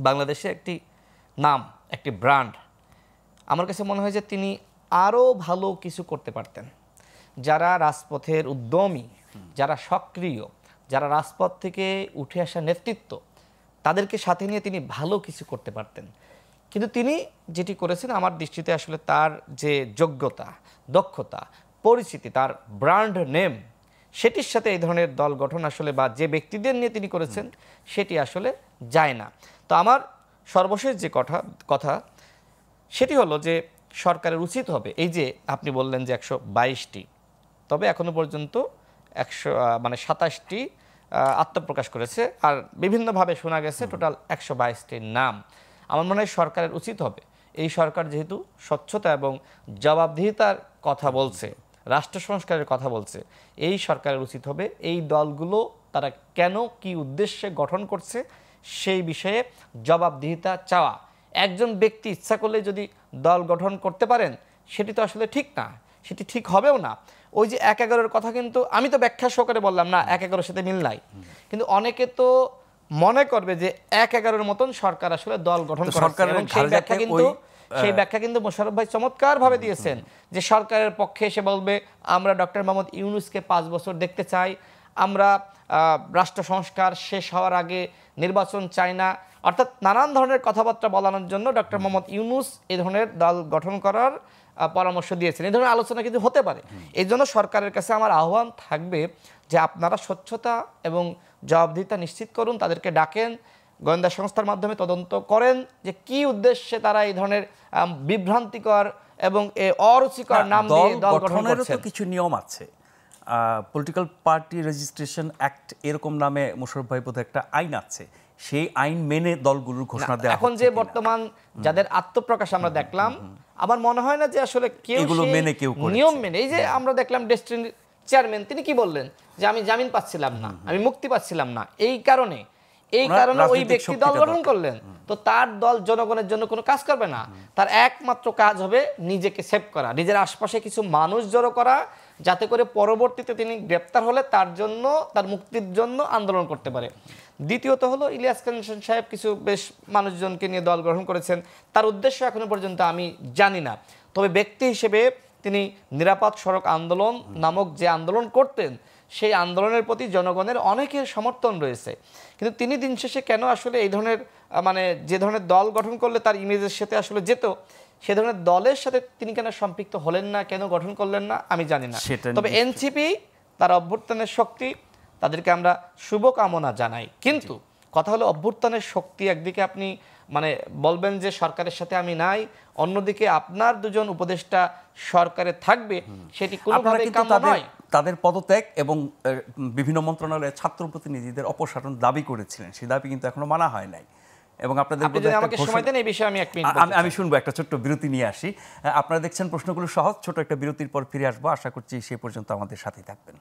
বাংলাদেশে একটি নাম, একটি ব্র্যান্ড। আমার কাছে মনে হয় যে তিনি আরও ভালো কিছু করতে পারতেন। যারা রাজপথের উদ্যমী, যারা সক্রিয়, যারা রাজপথ থেকে উঠে আসা নেতৃত্ব, তাদেরকে সাথে নিয়ে তিনি ভালো কিছু করতে পারতেন। কিন্তু তিনি যেটি করেছেন আমার দৃষ্টিতে আসলে তার যে যোগ্যতা, দক্ষতা, পরিচিতি, তার ব্র্যান্ড নেম, সেটির সাথে এই ধরনের দল গঠন আসলে বা যে ব্যক্তিদের নিয়ে তিনি করেছেন সেটি আসলে যায় না। তো আমার সর্বশেষ যে কথা সেটি হলো যে সরকারের উচিত হবে, এই যে আপনি বললেন যে 122টি, তবে এখনো পর্যন্ত 127টি আত্মপ্রকাশ করেছে, আর বিভিন্নভাবে শোনা গেছে টোটাল 122টির নাম। আমার মনে হয় সরকারের উচিত হবে, এই সরকার যেহেতু স্বচ্ছতা এবং জবাবদিহিতার কথা বলছে, রাষ্ট্র সংস্কারের কথা বলছে, এই সরকারের উচিত হবে এই দলগুলো তারা কেন কি উদ্দেশ্যে গঠন করছে সেই বিষয়ে জবাবদিহিতা চাওয়া। একজন ব্যক্তি ইচ্ছা করলে যদি দল গঠন করতে পারেন সেটি তো আসলে ঠিক না, সেটি ঠিক হবেও না। ওই যে 1-11-এর কথা কিন্তু আমি তো ব্যাখ্যা সহকারে বললাম না, 1-11-এর সাথে মিল নাই, কিন্তু অনেকে তো মনে করবে যে 1-11-এর মতন সরকার আসলে দল গঠন করছে, এবং সেই ব্যাখ্যা কিন্তু মোশাররফ ভাই চমৎকার ভাবে দিয়েছেন যে সরকারের পক্ষে এসে বলবে আমরা ডক্টর মোহাম্মদ ইউনূসকে 5 বছর দেখতে চাই, আমরা রাষ্ট্র সংস্কার শেষ হওয়ার আগে নির্বাচন চাই না, অর্থাৎ নানান ধরনের কথাবার্তা বলানোর জন্য ডক্টর মোহাম্মদ ইউনূস এই ধরনের দল গঠন করার পরামর্শ দিয়েছেন। এই ধরনের আলোচনা কিন্তু হতে পারে। এই জন্য সরকারের কাছে আমার আহ্বান থাকবে যে আপনারা স্বচ্ছতা এবং জবাবদিহিতা নিশ্চিত করুন, তাদেরকে ডাকেন, গোয়েন্দা সংস্থার মাধ্যমে তদন্ত করেন যে কি উদ্দেশ্যে তারা এই ধরনের বিভ্রান্তিকর এবং অরুচিকর নাম দিয়ে দল গঠন করছেন। কিছু নিয়ম আছে, পলিটিক্যাল পার্টি রেজিস্ট্রেশন অ্যাক্ট এরকম নামে মোশাররফ ভাই বোধহয় একটা আইন আছে, সেই আইন মেনে দলগুলোর ঘোষণা দেওয়া। এখন যে বর্তমান যাদের আত্মপ্রকাশ আমরা দেখলাম, আমার মনে হয় না যে আসলে কেউ নিয়ম মেনে, এই যে আমরা দেখলাম ডেস্টিনির চেয়ারম্যান তিনি কি বললেন যে আমি জামিন পাচ্ছিলাম না, আমি মুক্তি পাচ্ছিলাম না, এই কারণে ওই ব্যক্তি দল গঠন করলেন। তো তার দল জনগণের জন্য কোনো কাজ করবে না, তার একমাত্র কাজ হবে নিজেকে সেভ করা, নিজের আশপাশে কিছু মানুষ জড়ো করা, যাতে করে পরবর্তীতে তিনি গ্রেপ্তার হলে তার জন্য, তার মুক্তির জন্য আন্দোলন করতে পারে। দ্বিতীয়ত হলো ইলিয়াস কাঞ্চন সাহেব কিছু বেশ মানুষজনকে নিয়ে দল গঠন করেছেন, তার উদ্দেশ্য এখনো পর্যন্ত আমি জানি না। তবে ব্যক্তি হিসেবে তিনি নিরাপদ সড়ক আন্দোলন নামক যে আন্দোলন করতেন, সেই আন্দোলনের প্রতি জনগণের অনেকের সমর্থন রয়েছে। কিন্তু তিনি দিন শেষে কেন আসলে এই ধরনের মানে যে ধরনের দল গঠন করলে তার ইমেজের সাথে আসলে যেত, সে ধরনের দলের সাথে তিনি কেন সম্পৃক্ত হলেন না, কেন গঠন করলেন না, আমি জানি না। তবে এনসিপি তার অভ্যুত্থানের শক্তি, তাদেরকে আমরা শুভকামনা জানাই। কিন্তু কথা হলো অভ্যুত্থানের শক্তি একদিকে আপনি মানে বলবেন যে সরকারের সাথে আমি নাই, অন্যদিকে আপনার দুজন উপদেষ্টা সরকারে থাকবে, সেটি কোনোভাবেই কাম্য নয়। তাদের পদত্যাগ এবং বিভিন্ন মন্ত্রণালয়ের ছাত্র প্রতিনিধিদের অপসারণ দাবি করেছিলেন, সেই দাবি কিন্তু এখনো মানা হয় নাই। এবং আপনাদের আমাকে সময় দেন এই বিষয়ে আমি শুনবো, একটা ছোট্ট বিরতি নিয়ে আসি। আপনারা দেখছেন প্রশ্নগুলো সহজ, ছোট একটা বিরতির পর ফিরে আসবো, আশা করছি সেই পর্যন্ত আমাদের সাথেই থাকবেন।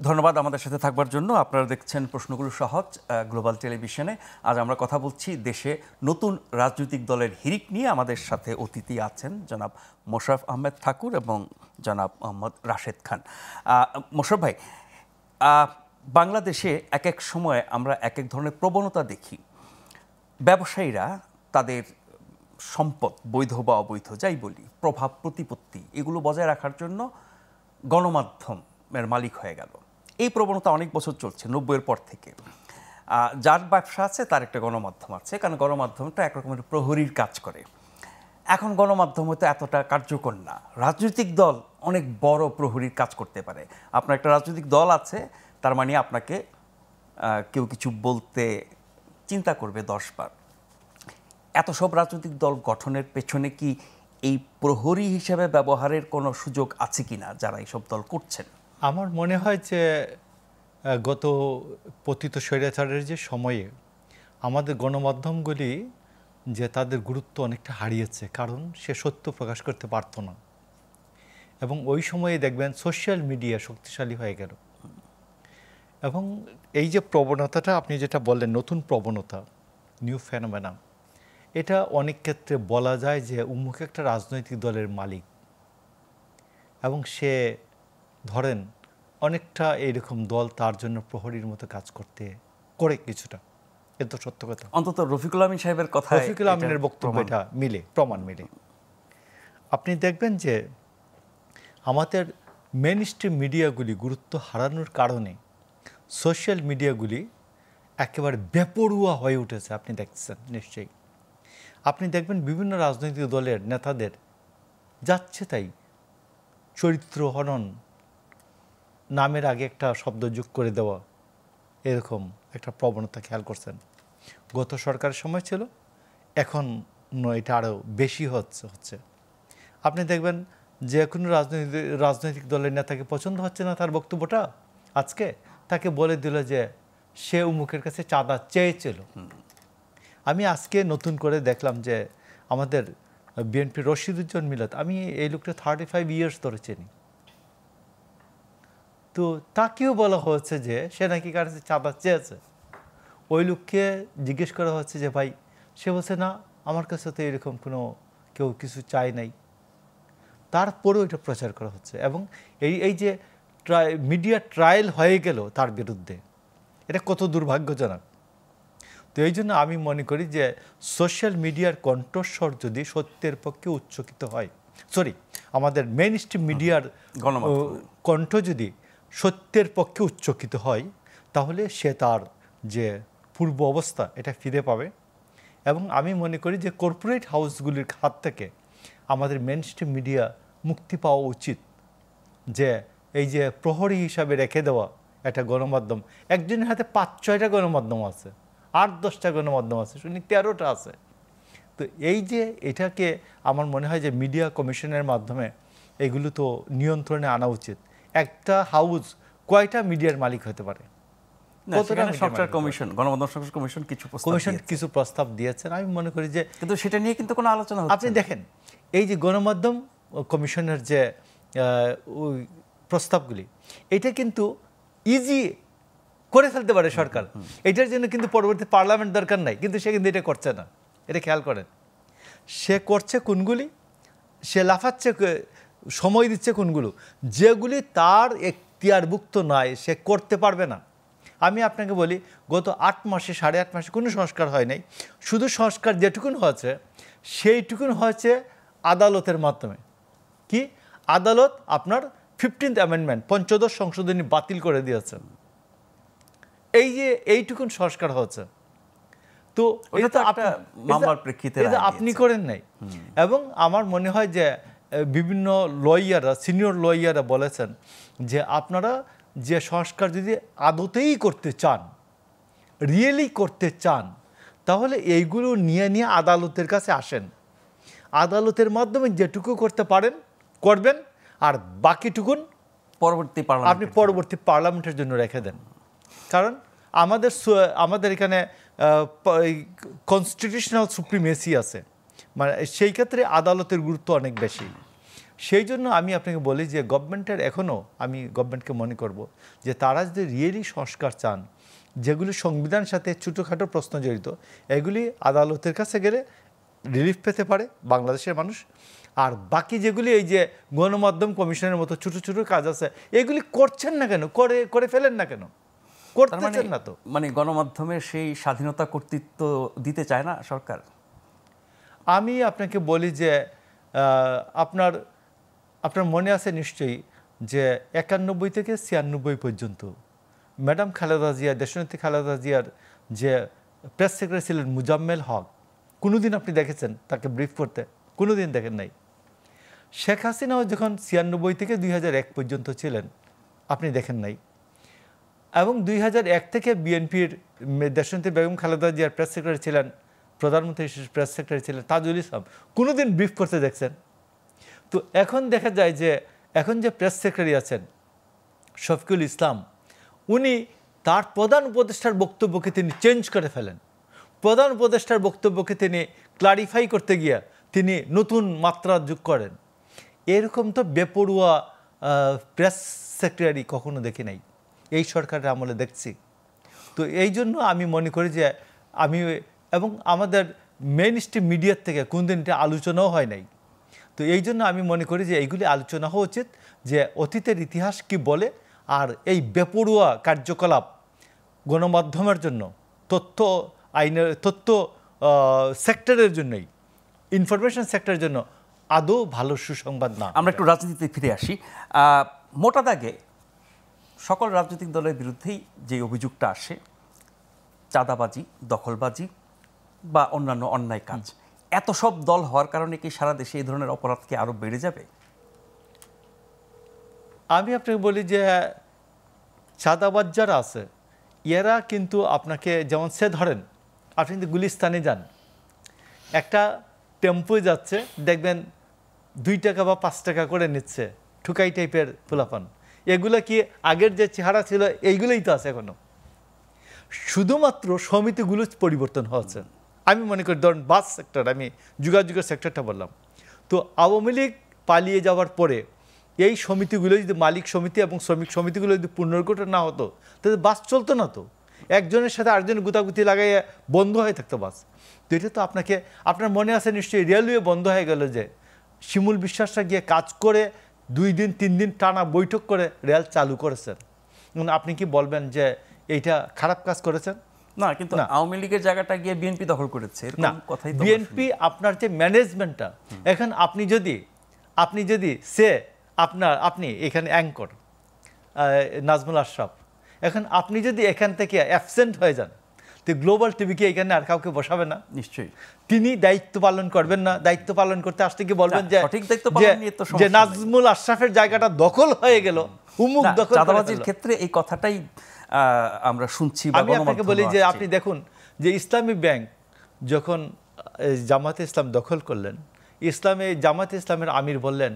ধন্যবাদ আমাদের সাথে থাকবার জন্য। আপনারা দেখছেন প্রশ্নগুলো সহজ গ্লোবাল টেলিভিশনে। আজ আমরা কথা বলছি দেশে নতুন রাজনৈতিক দলের হিড়িক নিয়ে। আমাদের সাথে অতিথি আছেন জনাব মোশাররফ আহমেদ ঠাকুর এবং জনাব মোহাম্মদ রাশেদ খান। মোশাররফ ভাই, বাংলাদেশে এক এক সময় আমরা এক এক ধরনের প্রবণতা দেখি। ব্যবসায়ীরা তাদের সম্পদ, বৈধ বা অবৈধ যাই বলি, প্রভাব প্রতিপত্তি এগুলো বজায় রাখার জন্য গণমাধ্যমের মালিক হয়ে গেল। এই প্রবণতা অনেক বছর চলছে, 90-এর পর থেকে। যার ব্যবসা আছে তার একটা গণমাধ্যম আছে, কারণ গণমাধ্যমটা একরকমের প্রহরীর কাজ করে। এখন গণমাধ্যম হয়তো এতটা কার্যকর না, রাজনৈতিক দল অনেক বড় প্রহরীর কাজ করতে পারে। আপনার একটা রাজনৈতিক দল আছে, তার মানে আপনাকে কেউ কিছু বলতে চিন্তা করবে 10 বার। এত সব রাজনৈতিক দল গঠনের পেছনে কি এই প্রহরী হিসেবে ব্যবহারের কোনো সুযোগ আছে কিনা যারা এইসব দল করছেন? আমার মনে হয় যে গত পতিত স্বৈরাচারের যে সময়ে আমাদের গণমাধ্যমগুলি যে তাদের গুরুত্ব অনেকটা হারিয়েছে, কারণ সে সত্য প্রকাশ করতে পারতো না। এবং ওই সময়ে দেখবেন সোশ্যাল মিডিয়া শক্তিশালী হয়ে গেল। এবং এই যে প্রবণতাটা আপনি যেটা বললেন, নতুন প্রবণতা, নিউ ফেনোমেনা, এটা অনেক ক্ষেত্রে বলা যায় যে উন্মুখ একটা রাজনৈতিক দলের মালিক, এবং সে ধরেন অনেকটা এইরকম দল তার জন্য প্রহরীর মতো কাজ করে কিছুটা। এ তো সত্য কথা। অন্তত রফিকুল আমিন সাহেবের কথা, রফিকুল আমিনের বক্তব্য এটা প্রমাণ মিলে। আপনি দেখবেন যে আমাদের মেইন স্ট্রিম মিডিয়াগুলি গুরুত্ব হারানোর কারণে সোশ্যাল মিডিয়াগুলি একেবারে বেপরুয়া হয়ে উঠেছে। আপনি দেখছেন নিশ্চয়ই। আপনি দেখবেন বিভিন্ন রাজনৈতিক দলের নেতাদের যাচ্ছে তাই চরিত্র হনন, নামের আগে একটা শব্দ যোগ করে দেওয়া, এরকম একটা প্রবণতা খেয়াল করছেন। গত সরকারের সময় ছিল, এখন এটা আরও বেশি হচ্ছে। আপনি দেখবেন যে কোনো রাজনৈতিক দলের নেতাকে পছন্দ হচ্ছে না তার বক্তব্যটা, আজকে তাকে বলে দিল যে সে উমুকের কাছে চাঁদা চেয়েছিল। আমি আজকে নতুন করে দেখলাম যে আমাদের বিএনপি রশিদুজ্জামান মিলাত, আমি এই লোকটা 35 ইয়ার্স ধরে চিনি, তো তাকেও বলা হচ্ছে যে সে নাকি কাছে চাঁদা চেয়েছে। ওই লোককে জিজ্ঞেস করা হচ্ছে যে ভাই, সে বলছে না, আমার কাছে তো এরকম কোনো কেউ কিছু চায় নাই। তারপরেও এটা প্রচার করা হচ্ছে, এবং এই যে মিডিয়া ট্রায়াল হয়ে গেল তার বিরুদ্ধে, এটা কত দুর্ভাগ্যজনক। তো এই জন্য আমি মনে করি যে সোশ্যাল মিডিয়ার কণ্ঠস্বর যদি সত্যের পক্ষে উচ্চকিত হয়, আমাদের মেইন স্ট্রিম মিডিয়ার কণ্ঠ যদি সত্যের পক্ষে উচ্চকিত হয়, তাহলে সে তার যে পূর্ব অবস্থা এটা ফিরে পাবে। এবং আমি মনে করি যে কর্পোরেট হাউসগুলির হাত থেকে আমাদের মেইন স্ট্রিম মিডিয়া মুক্তি পাওয়া উচিত। যে এই যে প্রহরী হিসাবে রেখে দেওয়া একটা গণমাধ্যম, একজনের হাতে 5-6টা গণমাধ্যম আছে, 8-10টা গণমাধ্যম আছে, শুনি 13টা আছে। তো এই যে এটাকে আমার মনে হয় যে মিডিয়া কমিশনের মাধ্যমে এগুলো তো নিয়ন্ত্রণে আনা উচিত। একটা হাউস কয়টা মিডিয়ার মালিক হতে পারে? কিছু প্রস্তাব দিয়েছেন, আমি মনে করি যে, কিন্তু সেটা নিয়ে কিন্তু কোনো আলোচনা হচ্ছে না। আপনি দেখেন এই যে গণমাধ্যম কমিশনের যে প্রস্তাবগুলি, এটা কিন্তু ইজি করে ফেলতে পারে সরকার। এটার জন্য কিন্তু পরবর্তী পার্লামেন্ট দরকার নাই, কিন্তু সে কিন্তু এটা করছে না। এটা খেয়াল করেন, সে করছে কোনগুলি, সে লাফাচ্ছে, সময় দিচ্ছে কোনগুলো, যেগুলি তার এখতিয়ারভুক্ত নয়, সে করতে পারবে না। আমি আপনাকে বলি, গত 8 মাসে 8.5 মাসে কোনো সংস্কার হয় নাই। শুধু সংস্কার যেটুকুন হয়েছে সেইটুকুন হয়েছে আদালতের মাধ্যমে। কি আদালত আপনার 15th অ্যামেন্ডমেন্ট, 15th সংশোধনী বাতিল করে দিয়েছেন। এই যে এইটুকুন সংস্কার হয়েছে, তো এটা মামলার প্রেক্ষিতে আপনি করেন নাই। এবং আমার মনে হয় যে বিভিন্ন লয়াররা, সিনিয়র লয়াররা বলেছেন যে আপনারা যে সংস্কার যদি আদতেই করতে চান, রিয়েলি করতে চান, তাহলে এইগুলো নিয়ে আদালতের কাছে আসেন। আদালতের মাধ্যমে যেটুকু করতে পারেন করবেন, আর বাকিটুকুন আপনি পরবর্তী পার্লামেন্টের জন্য রেখে দেন। কারণ আমাদের এখানে কনস্টিটিউশনাল সুপ্রিমেসি আছে, মানে সেই ক্ষেত্রে আদালতের গুরুত্ব অনেক বেশি। সেই জন্য আমি আপনাকে বলি যে গভর্নমেন্টের এখনও আমি গভর্নমেন্টকে মনে করব যে তারা যদি রিয়েলি সংস্কার চান, যেগুলি সংবিধানের সাথে ছোটোখাটো প্রশ্ন জড়িত, এগুলি আদালতের কাছে গেলে রিলিফ পেতে পারে বাংলাদেশের মানুষ। আর বাকি যেগুলি এই যে গণমাধ্যম কমিশনের মতো ছোটো ছোটো কাজ আছে, এগুলি করছেন না কেন, করে ফেলেন না কেন, করতেছেন না তো। মানে গণমাধ্যমের সেই স্বাধীনতা কর্তৃত্ব দিতে চায় না সরকার। আমি আপনাকে বলি যে আপনার মনে আছে নিশ্চয়ই যে 91 থেকে 96 পর্যন্ত ম্যাডাম খালেদা জিয়া, দেশনেত্রী খালেদা জিয়ার যে প্রেস সেক্রেটারি ছিলেন মুজাম্মেল হক, কোনোদিন আপনি দেখেছেন তাকে ব্রিফ করতে? কোনোদিন দেখেন নাই। শেখ হাসিনাও যখন 96 থেকে 2001 পর্যন্ত ছিলেন, আপনি দেখেন নাই। এবং 2001 থেকে বিএনপির দেশনেত্রী বেগম খালেদা জিয়ার প্রেস সেক্রেটারি ছিলেন, প্রধানমন্ত্রী প্রেস সেক্রেটারি ছিলেন তাজুল ইসলাম, কোনোদিন ব্রিফ করতে দেখছেন? তো এখন দেখা যায় যে এখন যে প্রেস সেক্রেটারি আছেন শফিকুল ইসলাম, উনি তার প্রধান উপদেষ্টার বক্তব্যকে তিনি চেঞ্জ করে ফেলেন। প্রধান উপদেষ্টার বক্তব্যকে তিনি ক্লারিফাই করতে গিয়ে তিনি নতুন মাত্রা যোগ করেন। এরকম তো বেপরুয়া প্রেস সেক্রেটারি কখনো দেখি নাই, এই সরকারের আমলে দেখছি। তো এই জন্য আমি মনে করি যে এবং আমাদের মেইন স্ট্রিম মিডিয়ার থেকে কোনদিন এটা আলোচনাও হয় নাই। তো এই জন্য আমি মনে করি যে এইগুলি আলোচনা হওয়া উচিত, যে অতীতের ইতিহাস কি বলে। আর এই বেপরুয়া কার্যকলাপ গণমাধ্যমের জন্য, তথ্য সেক্টরের জন্যই, ইনফরমেশন সেক্টরের জন্য আদৌ ভালো সুসংবাদ না। আমরা একটু রাজনীতিতে ফিরে আসি। মোটা দাগে সকল রাজনৈতিক দলের বিরুদ্ধেই যে অভিযোগটা আসে, চাঁদাবাজি, দখলবাজি বা অন্যান্য অন্যায় কাজ, এত সব দল হওয়ার কারণে কি সারা দেশে এই ধরনের অপরাধ কি আরো বেড়ে যাবে? আমি আপনাকে বলি যে চাঁদাবাজ যারা আছে এরা কিন্তু আপনাকে, যেমন সে ধরেন আপনি যদি গুলিস্তানে যান, একটা টেম্পো যাচ্ছে, দেখবেন 2 টাকা বা 5 টাকা করে নিচ্ছে, ঠুকাই টাইপের ফুলাপান। এগুলো কি আগের যে চেহারা ছিল এইগুলোই তো আছে এখনো, শুধুমাত্র সমিতিগুলো পরিবর্তন হচ্ছে। আমি মনে করি ধরুন বাস সেক্টর, আমি যোগাযোগের সেক্টরটা বললাম, তো আওয়ামী লীগ পালিয়ে যাওয়ার পরে এই সমিতিগুলো যদি, মালিক সমিতি এবং শ্রমিক সমিতিগুলো যদি পুনর্গঠন না হতো, তাহলে বাস চলতো না। তো একজনের সাথে আরেকজনের গুতাগুতি লাগাইয়ে বন্ধ হয়ে থাকতো বাস। তো এটা তো আপনার মনে আছে নিশ্চয়ই, রেলওয়ে বন্ধ হয়ে গেল যে শিমুল বিশ্বাসরা গিয়ে কাজ করে 2 দিন 3 দিন টানা বৈঠক করে রেল চালু করেছেন। আপনি কি বলবেন যে এইটা খারাপ কাজ করেছেন? না, কিন্তু আওয়ামী লীগের জায়গাটা গিয়ে বিএনপি দখল করেছে, না। কথাই বিএনপি আপনার যে ম্যানেজমেন্টটা, এখন আপনি যদি আপনি এখানে অ্যাঙ্কর নাজমুল আশরাফ, এখন আপনি যদি এখান থেকে অ্যাবসেন্ট হয়ে যান, তো গ্লোবাল টিভিকে এখানে আর কাউকে বসাবে না নিশ্চয়ই। তিনি দায়িত্ব পালন করবেন না। দায়িত্ব পালন করতে আসতে কি বলবেন যে সঠিক দায়িত্ব পালন নিয়ে তো যে নাজমুল আশরাফের জায়গাটা দখল হয়ে গেল, উমুক দখল। চাঁদাবাজির ক্ষেত্রে এই কথাটাই আমরা শুনছি। আমি আপনাকে বলি যে আপনি দেখুন যে ইসলামী ব্যাংক যখন জামাতে ইসলাম দখল করলেন, জামাতে ইসলামের আমির বললেন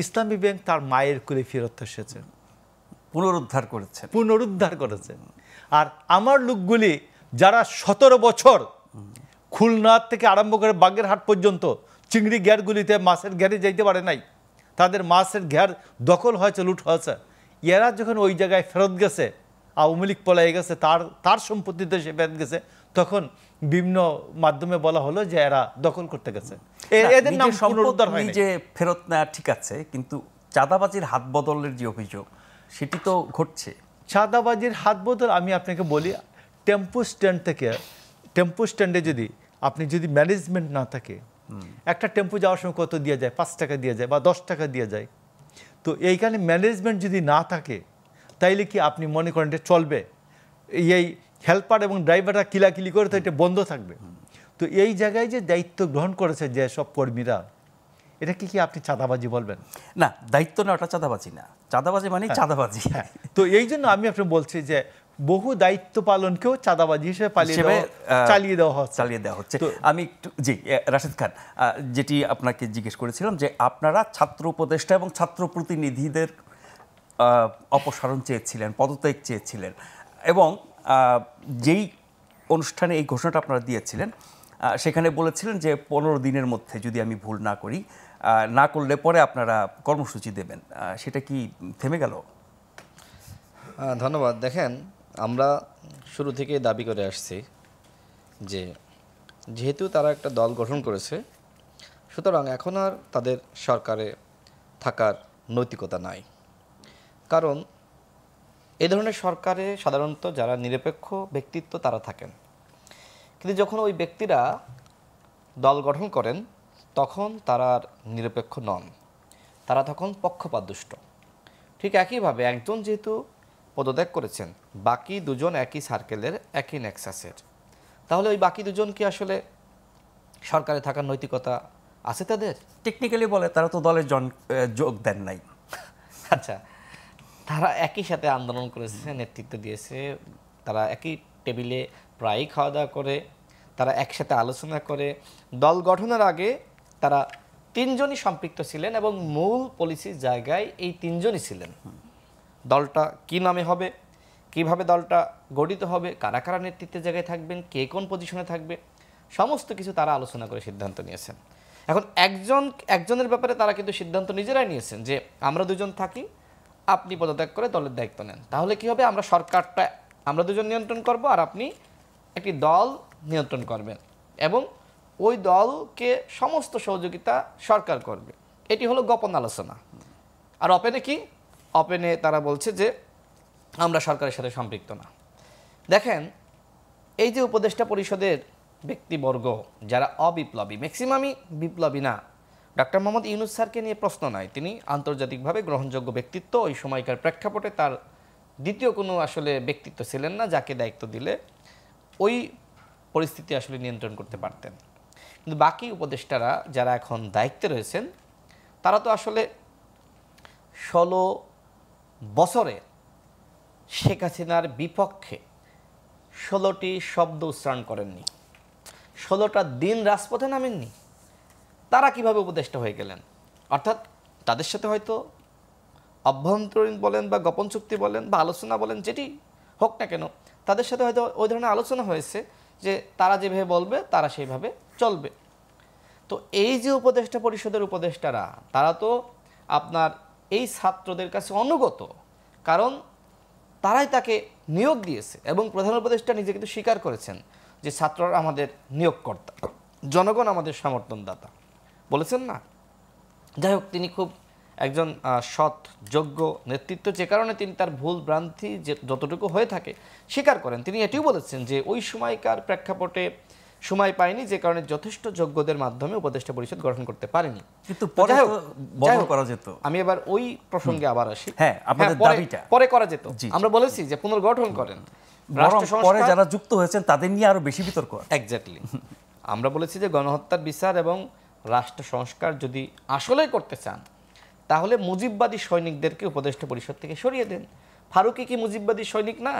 ইসলামী ব্যাংক তার মায়ের কুলে ফেরত এসেছে, পুনরুদ্ধার করেছে। আর আমার লোকগুলি যারা 17 বছর খুলনা থেকে আরম্ভ করে বাগেরহাট পর্যন্ত চিংড়ি ঘেরগুলিতে মাছের ঘেরে যাইতে পারে নাই, তাদের মাছের ঘের দখল হয়েছে, লুট হয়েছে। এরা যখন ওই জায়গায় ফেরত গেছে, আওয়ামী লীগ পলাই গেছে, তার সম্পত্তিতে সে ফেরত গেছে, তখন বিভিন্ন মাধ্যমে বলা হলো যে এরা দখল করতে গেছে। এদের নাম পুনরুদ্ধার হয়নি। যে ফেরত নেওয়া ঠিক আছে, কিন্তু চাঁদাবাজির হাত বদলের যে অভিযোগ সেটি তো ঘটছে। চাঁদাবাজির হাত বদল আমি আপনাকে বলি, টেম্পো স্ট্যান্ডে যদি ম্যানেজমেন্ট না থাকে, একটা টেম্পো যাওয়ার সময় কত দিয়ে যায়? 5 টাকা দিয়ে যায় বা 10 টাকা দিয়ে যায়। তো এইখানে ম্যানেজমেন্ট যদি না থাকে, তাইলে কি আপনি মনে করেন এটা চলবে? এই হেল্পার এবং ড্রাইভাররা কিলাকিলি করে তো এটা বন্ধ থাকবে। তো এই জায়গায় যে দায়িত্ব গ্রহণ করেছে যে সব কর্মীরা, এটা কি আপনি চাঁদাবাজি বলবেন? না, দায়িত্ব না, ওটা চাঁদাবাজি না। চাঁদাবাজি মানে চাঁদাবাজি। তো এই জন্য আমি আপনাকে বলছি যে বহু দায়িত্ব পালনকেও চাঁদাবাজি হিসেবে চালিয়ে দেওয়া হচ্ছে। আমি একটু রাশেদ খান, যেটি আপনাকে জিজ্ঞেস করেছিলাম যে আপনারা ছাত্র উপদেষ্টা এবং ছাত্র প্রতিনিধিদের অপসারণ চেয়েছিলেন, পদত্যাগ চেয়েছিলেন, এবং যেই অনুষ্ঠানে এই ঘোষণাটা আপনারা দিয়েছিলেন সেখানে বলেছিলেন যে 15 দিনের মধ্যে, যদি আমি ভুল না করি, না করলে পরে আপনারা কর্মসূচি দেবেন, সেটা কি থেমে গেল? ধন্যবাদ। দেখেন, আমরা শুরু থেকেই দাবি করে আসছি যে যেহেতু তারা একটা দল গঠন করেছে, সুতরাং এখন আর তাদের সরকারে থাকার নৈতিকতা নাই। কারণ এই ধরনের সরকারে সাধারণত যারা নিরপেক্ষ ব্যক্তিত্ব তারা থাকেন, কিন্তু যখন ওই ব্যক্তিরা দল গঠন করেন তখন তারা আর নিরপেক্ষ নন, তারা তখন পক্ষপাতদুষ্ট। ঠিক একইভাবে একজন যেহেতু পদত্যাগ করেছেন, বাকি দুজন একই সার্কেলের, একই নেক্সাসের, তাহলে ওই বাকি দুজন কি আসলে সরকারে থাকার নৈতিকতা আছে তাদের? টেকনিক্যালি বলে তারা তো দলে যোগ দেন নাই। আচ্ছা, তারা একই সাথে আন্দোলন করেছে, নেতৃত্ব দিয়েছে, তারা একই টেবিলে প্রায়ই খাওয়া দাওয়া করে, তারা একসাথে আলোচনা করে। দল গঠনের আগে তারা তিনজনই সম্পৃক্ত ছিলেন এবং মূল পলিসির জায়গায় এই তিনজনই ছিলেন। দলটা কি নামে হবে, কিভাবে দলটা গঠিত হবে, কারা কারা নেতৃত্বের জায়গায় থাকবেন, কে কোন পজিশনে থাকবে, সমস্ত কিছু তারা আলোচনা করে সিদ্ধান্ত নিয়েছেন। এখন একজনের ব্যাপারে তারা কিন্তু সিদ্ধান্ত নিজেরাই নিয়েছেন যে আমরা দুজন থাকি, আপনি পদত্যাগ করে দলের দায়িত্ব নেন। তাহলে কি হবে, আমরা সরকারটা আমরা দুজন নিয়ন্ত্রণ করব আর আপনি একটি দল নিয়ন্ত্রণ করবেন এবং ওই দলকে সমস্ত সহযোগিতা সরকার করবে। এটি হলো গোপন আলোচনা। আর ওপেনে কি, ওপেনে তারা বলছে যে আমরা সরকারের সাথে সম্পৃক্ত না। দেখেন, এই যে উপদেষ্টা পরিষদের ব্যক্তিবর্গ যারা অবিপ্লবী, ম্যাক্সিমামই বিপ্লবী না। ডক্টর মোহাম্মদ ইউনূস স্যারকে নিয়ে প্রশ্ন নাই, তিনি আন্তর্জাতিকভাবে গ্রহণযোগ্য ব্যক্তিত্ব, ওই সময়কার প্রেক্ষাপটে তার দ্বিতীয় কোনো আসলে ব্যক্তিত্ব ছিলেন না যাকে দায়িত্ব দিলে ওই পরিস্থিতি আসলে নিয়ন্ত্রণ করতে পারতেন। কিন্তু বাকি উপদেষ্টারা যারা এখন দায়িত্বে রয়েছেন তারা তো আসলে 16 বছরে শেখ হাসিনার বিপক্ষে 16টি শব্দ উচ্চারণ করেননি, 16টা দিন রাজপথে নামেননি। তারা কিভাবে উপদেষ্টা হয়ে গেলেন? অর্থাৎ তাদের সাথে হয়তো অভ্যন্তরীণ বলেন বা গোপন চুক্তি বলেন বা আলোচনা বলেন, যেটি হোক না কেন, তাদের সাথে হয়তো ওই ধরনের আলোচনা হয়েছে যে তারা যেভাবে বলবে তারা সেইভাবে চলবে। তো এই যে উপদেষ্টা পরিষদের উপদেষ্টারা, তারা তো আপনার এই ছাত্রদের কাছে অনুগত, কারণ তারাই তাকে নিয়োগ দিয়েছে এবং প্রধান উপদেষ্টা নিজে কিন্তু স্বীকার করেছেন যে ছাত্ররা আমাদের নিয়োগকর্তা, জনগণ আমাদের সমর্থনদাতা, বলেছেন না? যাই হোক, তিনি খুব একজন সৎ যোগ্য নেতৃত্ব, যে কারণে তিনি তার ভুল ভ্রান্তি যে যতটুকু হয়ে থাকে স্বীকার করেন। তিনি এটিও বলেছেন যে ওই সময়কার প্রেক্ষাপটে সময় পায়নি, যে কারণে যথেষ্ট যোগ্যদের মাধ্যমে উপদেষ্টা পরিষদ গঠন করতে পারেনি। কিন্তু পরে তো বদল করা যেত। আমি এবার ওই প্রসঙ্গে আবার আসি। হ্যাঁ, আপনাদের দাবিটা পরে করা যেত। আমরা বলেছি যে পুনর্গঠন করেন, পরে যারা যুক্ত হয়েছেন তাদের নিয়ে আরো বেশি বিতর্ক। এক্স্যাক্টলি, আমরা বলেছি যে গণহত্যার বিচার এবং রাষ্ট্র সংস্কার যদি আসলেই করতে চান তাহলে মুজিববাদী সৈনিকদেরকে উপদেষ্টা পরিষদ থেকে সরিয়ে দেন। ফারুকী কি মুজিববাদী সৈনিক না?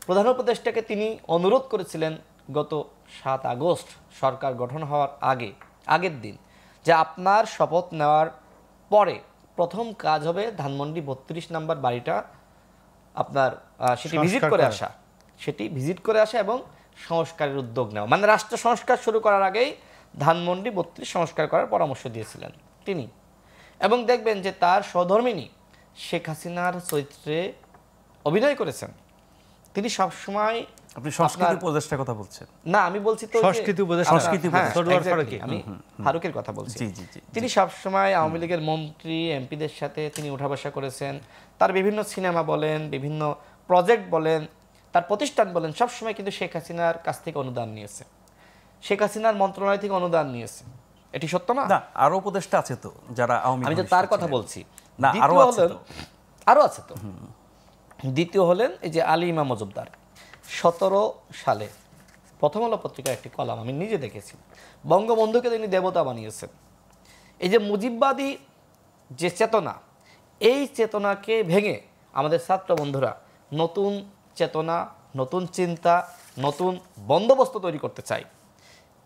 প্রধান উপদেষ্টাকে তিনি অনুরোধ করেছিলেন গত 7 আগস্ট সরকার গঠন হওয়ার আগের দিন যে আপনার শপথ নেওয়ার পরে প্রথম কাজ হবে ধানমন্ডি 32 নম্বর বাড়িটা আপনার সেটি ভিজিট করে আসা এবং সংস্কারের উদ্যোগ নেওয়া, মানে রাষ্ট্র সংস্কার শুরু করার আগেই ধানমন্ডি 32 সংস্কার করার পরামর্শ দিয়েছিলেন তিনি। এবং দেখবেন যে তার সহধর্মিনী শেখ হাসিনার চরিত্রে অভিনয় করেছেন। তিনি সবসময়, আপনি সংস্কৃতি উপদেষ্টার কথা বলছেন না আমি বলছি তো সংস্কৃতি উপদেষ্টা, আমি ফারুকের কথা বলছি। তিনি সবসময় আওয়ামী লীগের মন্ত্রী এমপিদের সাথে তিনি উঠা বসা করেছেন। তার বিভিন্ন সিনেমা বলেন, বিভিন্ন প্রজেক্ট বলেন, তার প্রতিষ্ঠান বলেন, সবসময় কিন্তু শেখ হাসিনার কাছ থেকে অনুদান নিয়েছে, শেখ হাসিনার মন্ত্রণালয় থেকে অনুদান নিয়েছে। এটি সত্য না? না, আরো উপদেষ্টা আছে তো যারা আওয়ামী, আমি তো তার কথা বলছি। না, আরো আছে তো। দ্বিতীয় হলেন এই যে আলী ইমাম মজুমদার। 17 সালে প্রথম আলো পত্রিকার একটি কলাম আমি নিজে দেখেছি, বঙ্গবন্ধুকে তিনি দেবতা বানিয়েছেন। এই যে মুজিববাদী যে চেতনা, এই চেতনাকে ভেঙে আমাদের ছাত্র বন্ধুরা নতুন চেতনা, নতুন চিন্তা, নতুন বন্দোবস্ত তৈরি করতে চায়।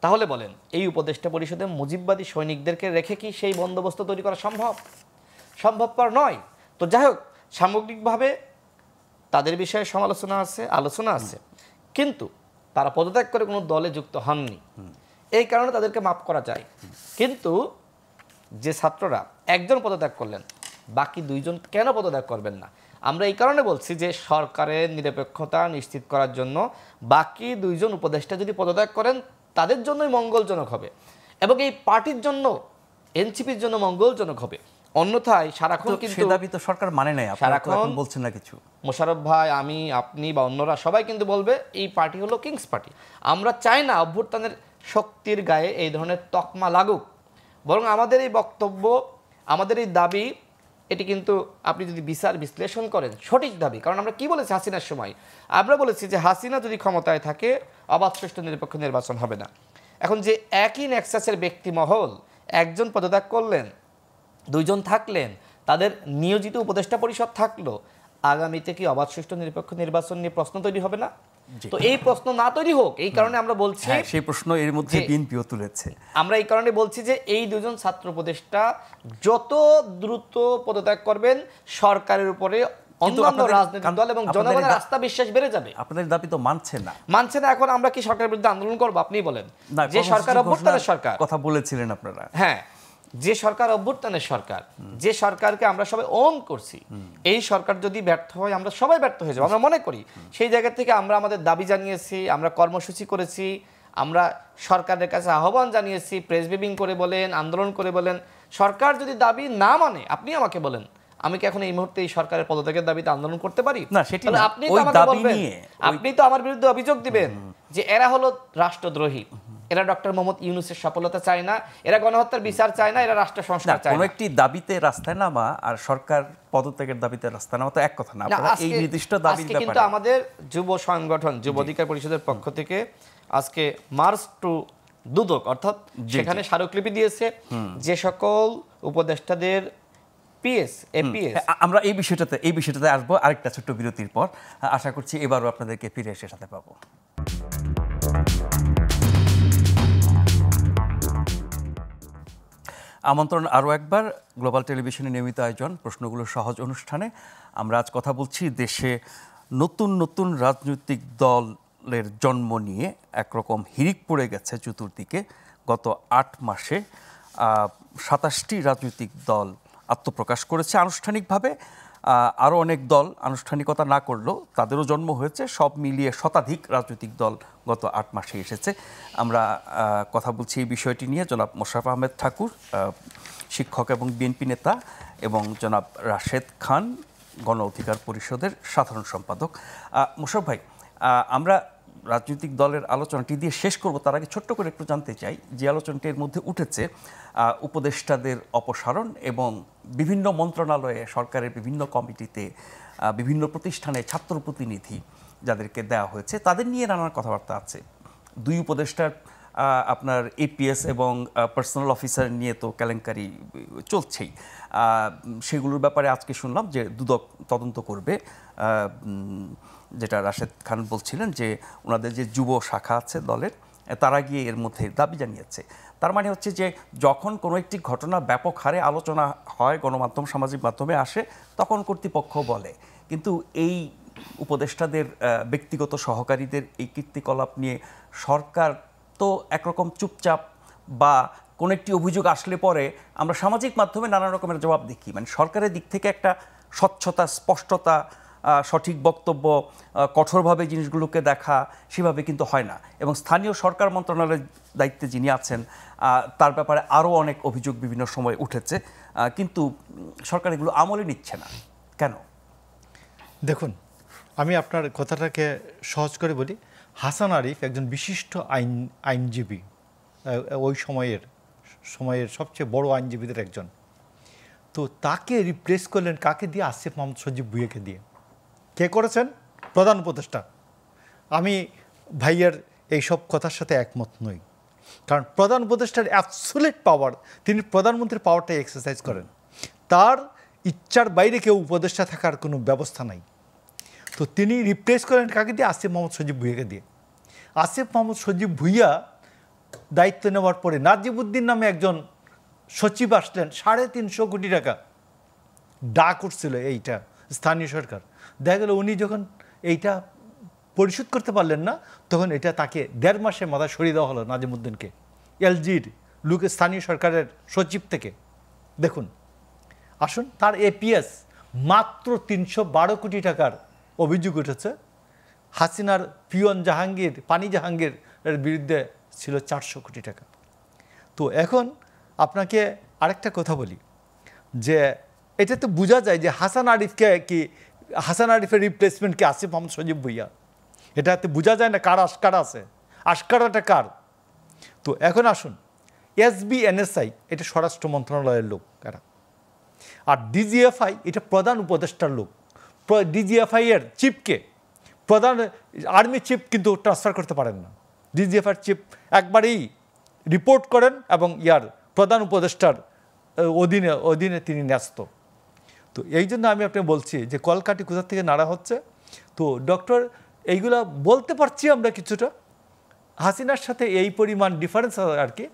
তাহলে বলেন, এই উপদেষ্টা পরিষদে মুজিববাদী সৈনিকদেরকে রেখে কি সেই বন্দোবস্ত তৈরি করা সম্ভবপর নয়? তো যাই হোক, সামগ্রিকভাবে তাদের বিষয়ে সমালোচনা আছে, আলোচনা আছে, কিন্তু তারা পদত্যাগ করে কোনো দলে যুক্ত হননি, এই কারণে তাদেরকে মাফ করা যায়। কিন্তু যে ছাত্ররা একজন পদত্যাগ করলেন, বাকি 2 জন কেন পদত্যাগ করবেন না? আমরা এই কারণে বলছি যে সরকারের নিরপেক্ষতা নিশ্চিত করার জন্য বাকি 2 জন উপদেষ্টা যদি পদত্যাগ করেন তাদের জন্যই মঙ্গলজনক হবে এবং এই পার্টির জন্য, এনসিপির জন্য মঙ্গলজনক হবে। অন্যথায় সারাক্ষণ কিন্তু সে দাবি তো সরকার মানে নাই, আপনারা তো এখন বলছেন না কিছু। মোশাররফ ভাই, আমি, আপনি বা অন্যরা সবাই কিন্তু বলবে এই পার্টি হলো কিংস পার্টি। আমরা চাই না অভ্যুত্থানের শক্তির গায়ে এই ধরনের তকমা লাগুক, বরং আমাদের এই বক্তব্য, আমাদের এই দাবি, এটি কিন্তু আপনি যদি বিচার বিশ্লেষণ করেন সঠিক দাবি। কারণ আমরা কি বলেছি হাসিনার সময়? আমরা বলেছি যে হাসিনা যদি ক্ষমতায় থাকে অবাধ, সুষ্ঠু, নিরপেক্ষ নির্বাচন হবে না। এখন যে একই নেক্সাসের ব্যক্তিমহল একজন পদত্যাগ করলেন, 2 জন থাকলেন, তাদের নিয়োজিত উপদেষ্টা পরিষদ থাকলো, আগামীতে কি অবাধ, সুষ্ঠু, নিরপেক্ষ নির্বাচন নিয়ে প্রশ্ন তৈরি হবে না? তো এই প্রশ্ন না তৈরি হোক, এই কারণে আমরা বলছি, সেই প্রশ্ন এর মধ্যে বিএনপিও তুলেছে। আমরা এই কারণে বলছি যে এই 2 জন ছাত্র উপদেষ্টা যত দ্রুত পদত্যাগ করবেন, সরকারের উপরে অন্যান্য রাজনৈতিক দল এবং জনগণের আস্থা বিশ্বাস বেড়ে যাবে। আপনাদের দাবি তো মানছে না। এখন আমরা কি সরকারের বিরুদ্ধে আন্দোলন করবো? আপনি বলেন। যে সরকার অভ্যুত্থানের সরকার কথা বলেছিলেন আপনারা, হ্যাঁ, যে সরকার অভ্যুত্থানের সরকার, যে সরকারকে আমরা সবাই ওন করছি, এই সরকার যদি ব্যর্থ হয় আমরা সবাই ব্যর্থ হয়ে যাবো, আমরা মনে করি। সেই জায়গা থেকে আমরা আমাদের দাবি জানিয়েছি, আমরা কর্মসূচি করেছি, আমরা সরকারের কাছে আহ্বান জানিয়েছি, প্রেস ব্রিফিং করে বলেন, আন্দোলন করে বলেন। সরকার যদি দাবি না মানে, আপনি আমাকে বলেন, আমি কি এখন এই মুহূর্তে এই সরকারের পদত্যাগের দাবিতে আন্দোলন করতে পারি? না, সেটি না। আপনি তো আমাকে বলবেন, আপনি তো আমার বিরুদ্ধে অভিযোগ দিবেন যে এরা হলো রাষ্ট্রদ্রোহী, এরা ডক্টর মোহাম্মদ ইউনূসের সফলতা চায় না, এরা গণহত্যার বিচার চায় না, এরা রাষ্ট্র সংস্কার চায় না। কোনো একটি দাবিতে রাস্তায় নামা আর সরকার পদত্যাগের দাবিতে রাস্তায় নামা তো এক কথা না। এই নির্দিষ্ট দাবির ব্যাপারে কিন্তু আমাদের যুব সংগঠন, যুব অধিকার পরিষদের পক্ষ থেকে আজকে মার্চ টু দুদক, অর্থাৎ সেখানে স্মারকলিপি দিয়েছে যে সকল উপদেষ্টাদের পিএস, এপিএস। আমরা এই বিষয়টাতে আসবো আরেকটা ছোট্ট বিরতির পর। আশা করছি এবারও আপনাদেরকে ফিরে এসে সাথে পাবো। আমন্ত্রণ আরও একবার গ্লোবাল টেলিভিশনের নিয়মিত আয়োজন প্রশ্নগুলো সহজ অনুষ্ঠানে। আমরা আজ কথা বলছি দেশে নতুন নতুন রাজনৈতিক দলের জন্ম নিয়ে একরকম হিড়িক পড়ে গেছে চতুর্দিকে। গত 8 মাসে 27টি রাজনৈতিক দল আত্মপ্রকাশ করেছে আনুষ্ঠানিকভাবে। আরও অনেক দল আনুষ্ঠানিকতা না করলেও তাদেরও জন্ম হয়েছে। সব মিলিয়ে শতাধিক রাজনৈতিক দল গত 8 মাসে এসেছে। আমরা কথা বলছি এই বিষয়টি নিয়ে জনাব মোশাররফ আহমেদ ঠাকুর, শিক্ষক এবং বিএনপি নেতা, এবং জনাব রাশেদ খান, গণ অধিকার পরিষদের সাধারণ সম্পাদক। মোশাররফ ভাই, আমরা রাজনৈতিক দলের আলোচনাটি দিয়ে শেষ করব, তার আগে ছোট্ট করে একটু জানতে চাই যে আলোচনাটির মধ্যে উঠেছে উপদেষ্টাদের অপসারণ এবং বিভিন্ন মন্ত্রণালয়ে, সরকারের বিভিন্ন কমিটিতে, বিভিন্ন প্রতিষ্ঠানে ছাত্র প্রতিনিধি যাদেরকে দেওয়া হয়েছে তাদের নিয়ে নানান কথাবার্তা আছে। 2 উপদেষ্টার আপনার এপিএস এবং পার্সোনাল অফিসার নিয়ে তো কেলেঙ্কারি চলছেই। সেগুলোর ব্যাপারে আজকে শুনলাম যে দুদক তদন্ত করবে, যেটা রাশেদ খান বলছিলেন যে ওনাদের যে যুব শাখা আছে দলের, তারা গিয়ে এর মধ্যে দাবি জানিয়েছে। তার মানে হচ্ছে যে যখন কোনো একটি ঘটনা ব্যাপক হারে আলোচনা হয়, গণমাধ্যম, সামাজিক মাধ্যমে আসে, তখন কর্তৃপক্ষ বলে। কিন্তু এই উপদেষ্টাদের ব্যক্তিগত সহকারীদের এই কীর্তিকলাপ নিয়ে সরকার তো একরকম চুপচাপ, বা কোনো একটি অভিযোগ আসলে পরে আমরা সামাজিক মাধ্যমে নানা রকমের জবাব দেখি। মানে সরকারের দিক থেকে একটা স্বচ্ছতা, স্পষ্টতা, সঠিক বক্তব্য, কঠোরভাবে জিনিসগুলোকে দেখা সেভাবে কিন্তু হয় না। এবং স্থানীয় সরকার মন্ত্রণালয়ের দায়িত্বে যিনি আছেন তার ব্যাপারে আরও অনেক অভিযোগ বিভিন্ন সময় উঠেছে, কিন্তু সরকার এগুলো আমলে নিচ্ছে না কেন? দেখুন, আমি আপনার কথাটাকে সহজ করে বলি। হাসান আরিফ একজন বিশিষ্ট আইনজীবী, ওই সময়ের সবচেয়ে বড় আইনজীবীদের একজন। তো তাকে রিপ্লেস করলেন কাকে দিয়ে? আসিফ মোহাম্মদ সজীব ভুঁইয়াকে দিয়ে। কে করেছেন? প্রধান উপদেষ্টা। আমি ভাইয়ের এইসব কথার সাথে একমত নই, কারণ প্রধান উপদেষ্টার অ্যাবসোলিউট পাওয়ার, তিনি প্রধানমন্ত্রীর পাওয়ারটাই এক্সারসাইজ করেন। তার ইচ্ছার বাইরে কেউ উপদেষ্টা থাকার কোনো ব্যবস্থা নাই। তো তিনি রিপ্লেস করেন কাকে দিয়ে? আসিফ মোহাম্মদ সজীব ভুঁইয়াকে দিয়ে। আসিফ মোহাম্মদ সজীব ভুঁইয়া দায়িত্ব নেওয়ার পরে নাজিবউদ্দিন নামে একজন সচিব আসলেন, 350 কোটি টাকা ডাক উঠছিল এইটা স্থানীয় সরকার। দেখা গেল উনি যখন এইটা পরিশোধ করতে পারলেন না, তখন এটা তাকে 1.5 মাসের মাথায় সরিয়ে দেওয়া হলো নাজিমউদ্দিনকে, এলজির স্থানীয় সরকারের সচিব থেকে। দেখুন আসুন, তার এপিএস মাত্র 312 কোটি টাকার অভিযোগ উঠেছে। হাসিনার পিয়ন জাহাঙ্গীর, পানি জাহাঙ্গীরের বিরুদ্ধে ছিল 400 কোটি টাকা। তো এখন আপনাকে আরেকটা কথা বলি, যে এটা তো বোঝা যায় যে হাসান আরিফের রিপ্লেসমেন্ট কি আসিফ মোহাম্মদ সজীব ভুইয়া, এটাতে বোঝা যায় না কার আশকারা আছে, আশকারাটা কার। তো এখন আসুন, SBNSI এটা স্বরাষ্ট্র মন্ত্রণালয়ের লোক এরা, আর DGFI এটা প্রধান উপদেষ্টার লোক। DGFI এর চিফকে প্রধান আর্মি চিফ কিন্তু ট্রান্সফার করতে পারেন না। DGFI এর চিফ একবারেই রিপোর্ট করেন এবং প্রধান উপদেষ্টার অধীনে তিনি ন্যস্ত। তো এই জন্য আমি আপনি বলছি যে কলকাঠি কোথা থেকে নাড়া হচ্ছে। তো ডক্টর এইগুলা বলতে পারছি আমরা কিছুটা, হাসিনার সাথে এই পরিমাণ ডিফারেন্স আর কি।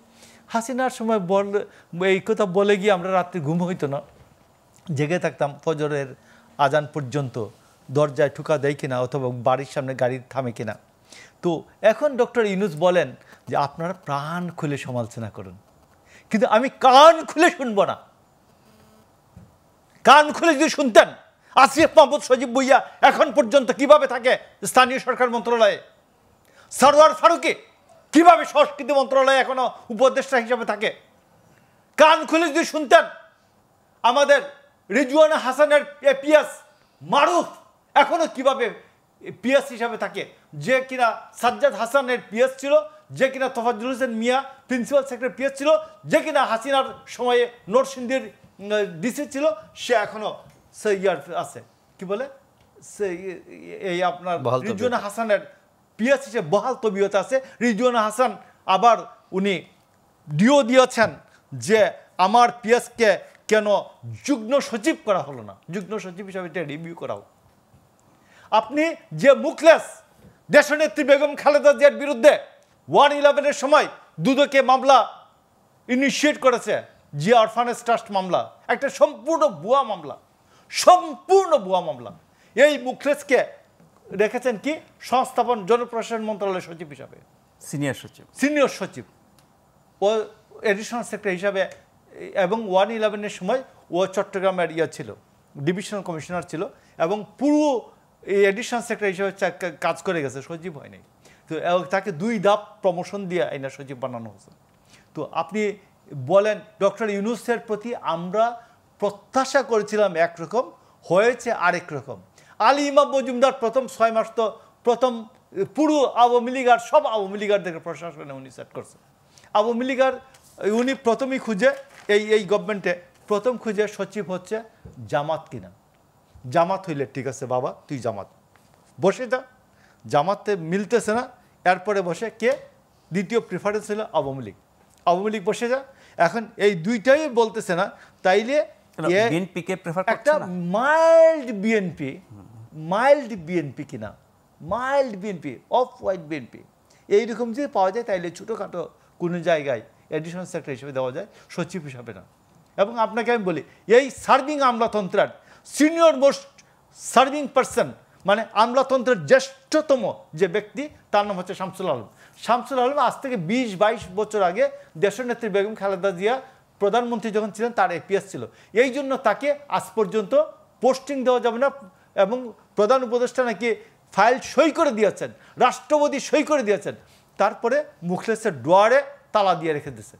হাসিনার সময় এই কথা বলে গিয়ে আমরা রাত্রি ঘুম হইতো না, জেগে থাকতাম ফজরের আজান পর্যন্ত, দরজায় ঠুকা দেয় কিনা অথবা বাড়ির সামনে গাড়ি থামে কিনা। তো এখন ডক্টর ইউনূস বলেন যে আপনারা প্রাণ খুলে সমালোচনা করুন, কিন্তু আমি কান খুলে শুনবো না। কান খুলে যদি শুনতেন, আসিফ মোহাম্মদ সজীব ভুইয়া এখন পর্যন্ত কিভাবে থাকে স্থানীয় সরকার মন্ত্রণালয়ে, সরওয়ার ফারুকী কিভাবে সংস্কৃতি মন্ত্রণালয়ে এখনো উপদেষ্টা হিসাবে থাকে, কান খুলে যদি শুনতেন আমাদের রিজওয়ানা হাসানের এপিএস মারুফ এখনো কিভাবে পিএস হিসাবে থাকে, যে কিনা সাজ্জাদ হাসানের পিএস ছিল, যে কিনা তোফাজ্জল হোসেন মিয়া প্রিন্সিপাল সেক্রেটারি পিএস ছিল, যে কিনা হাসিনার সময়ে নরসিংদীর ডিসি ছিল, সে এখনো সে আছে, কি বলে সে এই আপনার রিজওয়ানা হাসানের পিএস হিসেবে বহাল তবিয়ত আছে। রিজওয়ানা হাসান আবার উনি ডিও দিয়েছেন যে আমার পিএসকে কেন যুগ্ম সচিব করা হলো না, যুগ্ম সচিব হিসাবে এটা রিভিউ করা হোক। আপনি যে মুখলেস দেশনেত্রী বেগম খালেদা জিয়ার বিরুদ্ধে 111-এর সময় দুদকে মামলা ইনিশিয়েট করেছে, জিয়া অরফানেজ ট্রাস্ট মামলা, একটা সম্পূর্ণ ভুয়া মামলা, সম্পূর্ণ ভুয়া মামলা। এই মুখলেসকে রেখেছেন কি সংস্থাপন জনপ্রশাসন মন্ত্রণালয়ের সচিব হিসাবে, সিনিয়র সচিব, ও এডিশনাল সেক্রেটারি হিসাবে, এবং 111-এর সময় ও চট্টগ্রামের ছিল ডিভিশনাল কমিশনার ছিল, এবং পুরো এডিশনাল সেক্রেটারি হিসাবে কাজ করে গেছে, সচিব হয়নি। তো তাকে 2 ধাপ প্রমোশন দিয়ে আইনা সচিব বানানো হয়েছে। তো আপনি বলেন ডক্টর ইউনূসের প্রতি আমরা প্রত্যাশা করেছিলাম একরকম, হয়েছে আরেক রকম। আলী ইমাম মজুমদার প্রথম 6 মাস তো প্রথম পুরো আওয়ামী লীগ আর সব আওয়ামী লীগারদের প্রশাসনে উনি সেট করছে। আওয়ামী লীগার উনি প্রথমেই খুঁজে এই গভর্নমেন্টে প্রথম খুঁজে সচিব হচ্ছে জামাত কিনা। জামাত হইলে ঠিক আছে বাবা, তুই জামাত বসে যা, জামাতে মিলতেছে না, এরপরে বসে কে দ্বিতীয় প্রিফারেন্স হলো আওয়ামী লীগ, আওয়ামী লীগ বসে যা। এখন এই দুইটাই বলতেছে না, তাইলে একটা মাইল্ড বিএনপি কিনা, mild BNP, off white BNP এইরকম যদি পাওয়া যায়, তাইলে ছোটোখাটো কোনো জায়গায় এডিশনাল সেক্রেটারি হিসেবে দেওয়া যায়, সচিব হিসাবে না। এবং আপনাকে আমি বলি, এই সার্ভিং আমলাতন্ত্রের সিনিয়র মোস্ট সার্ভিং পারসন, মানে আমলাতন্ত্রের জ্যেষ্ঠতম যে ব্যক্তি, তার নাম হচ্ছে শামসুল আলম। শামসুল আলম আজ থেকে 20-22 বছর আগে দেশনেত্রী বেগম খালেদা জিয়া প্রধানমন্ত্রী যখন ছিলেন তার এপিএস ছিল। এই জন্য তাকে আজ পর্যন্ত পোস্টিং দেওয়া যাবে না, এবং প্রধান উপদেষ্টা নাকি ফাইল সই করে দিয়েছেন, রাষ্ট্রপতি সই করে দিয়েছেন, তারপরে মুখলেসের ডোয়ারে তালা দিয়ে রেখে দিয়েছে।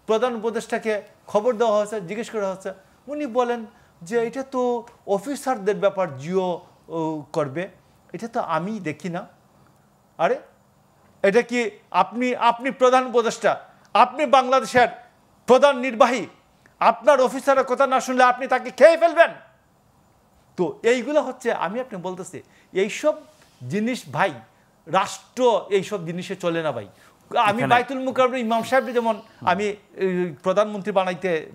প্রধান উপদেষ্টাকে খবর দেওয়া হয়েছে, জিজ্ঞেস করা হয়েছে, উনি বলেন যে এটা তো অফিসারদের ব্যাপার, জিও করবে, এটা তো আমি দেখি না। আরে এটা কি আপনি প্রধান উপদেষ্টা, আপনি বাংলাদেশের প্রধান নির্বাহী, আপনার অফিসারের কথা না শুনলে আপনি তাকে খেয়ে ফেলবেন? তো এইগুলো হচ্ছে, আমি আপনি বলতেছি এইসব জিনিস ভাই, রাষ্ট্র এইসব জিনিসে চলে না ভাই। আমি বাইতুল মুকাররমের ইমাম সাহেব যেমন আমি প্রধানমন্ত্রী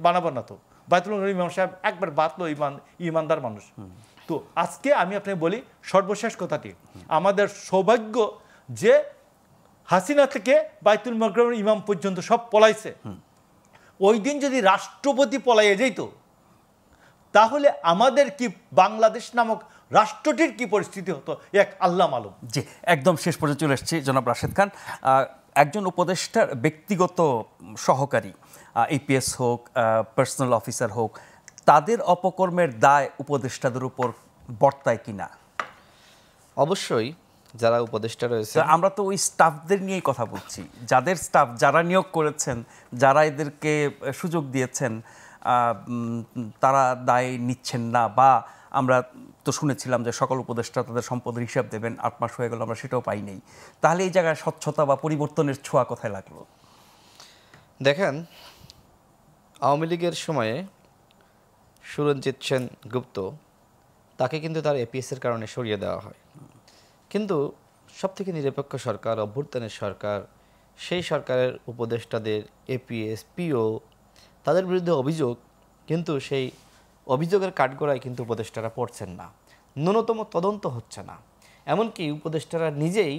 বানাবো না, তো বাইতুল মুকাররমের ইমাম সাহেব একবার বাতলো ইমানদার মানুষ। তো আজকে আমি আপনাকে বলি সর্বশেষ কথাটি, আমাদের সৌভাগ্য যে হাসিনা থেকে বাইতুল মুকাররমের ইমাম পর্যন্ত সব পলাইছে। ওই দিন যদি রাষ্ট্রপতি পলাইয়ে যেত, তাহলে আমাদের কি বাংলাদেশ নামক রাষ্ট্রটির কি পরিস্থিতি হতো এক আল্লাহ মালুম। জি, একদম শেষ পর্যন্ত চলে এসেছি জনাব রাশেদ খান। একজন উপদেষ্টার ব্যক্তিগত সহকারী এপিএস হোক, পার্সোনাল অফিসার হোক, তাদের অপকর্মের দায় উপদেষ্টাদের উপর বর্তায় কিনা? অবশ্যই যারা উপদেষ্টা রয়েছে, তো আমরা তো ওই স্টাফদের নিয়েই কথা বলছি, যাদের স্টাফ, যারা নিয়োগ করেছেন, যারা এদেরকে সুযোগ দিয়েছেন, তারা দায় নিচ্ছেন না। বা আমরা তো শুনেছিলাম যে সকল উপদেষ্টা তাদের সম্পদের হিসাব দেবেন, 8 মাস হয়ে গেল, আমরা সেটাও পাই নেই। তাহলে এই জায়গায় স্বচ্ছতা বা পরিবর্তনের ছোঁয়া কোথায় লাগলো? দেখেন, আওয়ামী লীগের সময়ে সুরঞ্জিত সেন গুপ্ত, তাকে কিন্তু তার এপিএসের কারণে সরিয়ে দেওয়া হয়। কিন্তু সবথেকে নিরপেক্ষ সরকার, অভ্যুত্থানের সরকার, সেই সরকারের উপদেষ্টাদের এপিএস, পিও, তাদের বিরুদ্ধে অভিযোগ, কিন্তু সেই অভিযোগের কাঠগড়ায় কিন্তু উপদেষ্টারা পড়ছেন না, ন্যূনতম তদন্ত হচ্ছে না। এমনকি উপদেষ্টারা নিজেই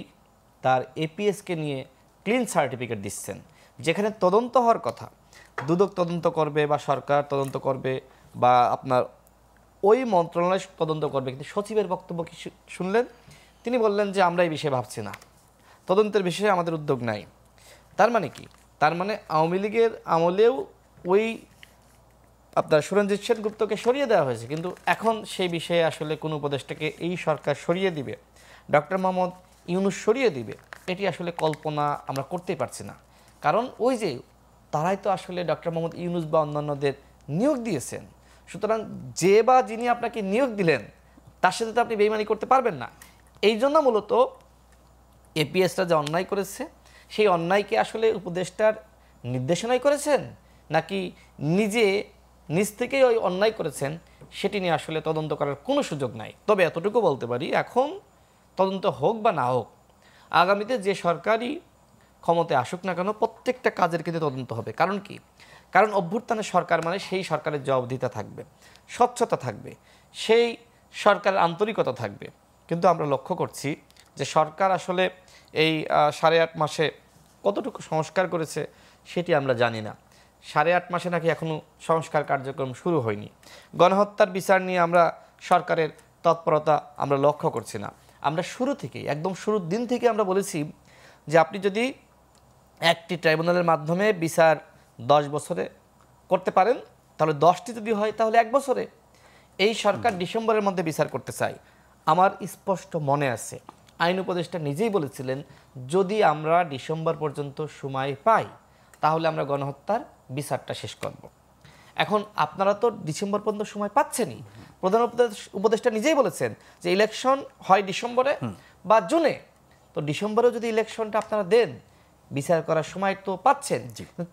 তার এপিএসকে নিয়ে ক্লিন সার্টিফিকেট দিচ্ছেন, যেখানে তদন্ত হওয়ার কথা, দুদক তদন্ত করবে বা সরকার তদন্ত করবে বা আপনার ওই মন্ত্রণালয় তদন্ত করবে, কিন্তু সচিবের বক্তব্য কি শুনলেন? তিনি বললেন যে আমরা এই বিষয়ে ভাবছি না, তদন্তের বিষয়ে আমাদের উদ্যোগ নাই। তার মানে কি? তার মানে আওয়ামী লীগের আমলেও ওই আপনার সুরঞ্জিত সেন গুপ্তকে সরিয়ে দেওয়া হয়েছে, কিন্তু এখন সেই বিষয়ে আসলে কোনো উপদেষ্টাকে এই সরকার সরিয়ে দিবে, ডক্টর মোহাম্মদ ইউনূস সরিয়ে দিবে, এটি আসলে কল্পনা আমরা করতেই পারছি না। কারণ ওই যে তারাই তো আসলে ডক্টর মোহাম্মদ ইউনূস বা অন্যান্যদের নিয়োগ দিয়েছেন। সুতরাং যে বা যিনি আপনাকে নিয়োগ দিলেন তার সাথে তো আপনি বেইমানি করতে পারবেন না। এই জন্য মূলত এপিএসটা যে অন্যায় করেছে, সেই অন্যায়কে আসলে উপদেষ্টার নির্দেশনাই করেছেন নাকি নিজে নিজ থেকেই ওই অন্যায় করেছেন, সেটি নিয়ে আসলে তদন্ত করার কোনো সুযোগ নাই। তবে এতটুকু বলতে পারি, এখন তদন্ত হোক বা না হোক, আগামীতে যে সরকারই ক্ষমতায় আসুক না কেন, প্রত্যেকটা কাজের কিন্তু তদন্ত হবে। কারণ কি? কারণ অভ্যুত্থানের সরকার মানে সেই সরকারের জবাবদিহিতা থাকবে, স্বচ্ছতা থাকবে, সেই সরকারের আন্তরিকতা থাকবে। কিন্তু আমরা লক্ষ্য করছি যে সরকার আসলে এই 8.5 মাসে কতটুকু সংস্কার করেছে সেটি আমরা জানি না। 8.5 মাসে নাকি এখনও সংস্কার কার্যক্রম শুরু হয়নি। গণহত্যার বিচার নিয়ে আমরা সরকারের তৎপরতা আমরা লক্ষ্য করছি না। আমরা শুরু থেকেই, একদম শুরুর দিন থেকে আমরা বলেছি যে আপনি যদি একটি ট্রাইব্যুনালের মাধ্যমে বিচার 10 বছরে করতে পারেন, তাহলে 10টি যদি হয় তাহলে 1 বছরে। এই সরকার ডিসেম্বরের মধ্যে বিচার করতে চায়। আমার স্পষ্ট মনে আছে, আইন উপদেষ্টা নিজেই বলেছিলেন যদি আমরা ডিসেম্বর পর্যন্ত সময় পাই তাহলে আমরা গণহত্যার বিচারটা শেষ করব। এখন আপনারা তো ডিসেম্বর পর্যন্ত সময় পাচ্ছেনই। প্রধান উপদেষ্টা নিজেই বলেছেন যে ইলেকশন হয় ডিসেম্বরে বা জুনে। তো ডিসেম্বরেও যদি ইলেকশনটা আপনারা দেন, বিচার করার সময় তো পাচ্ছেন,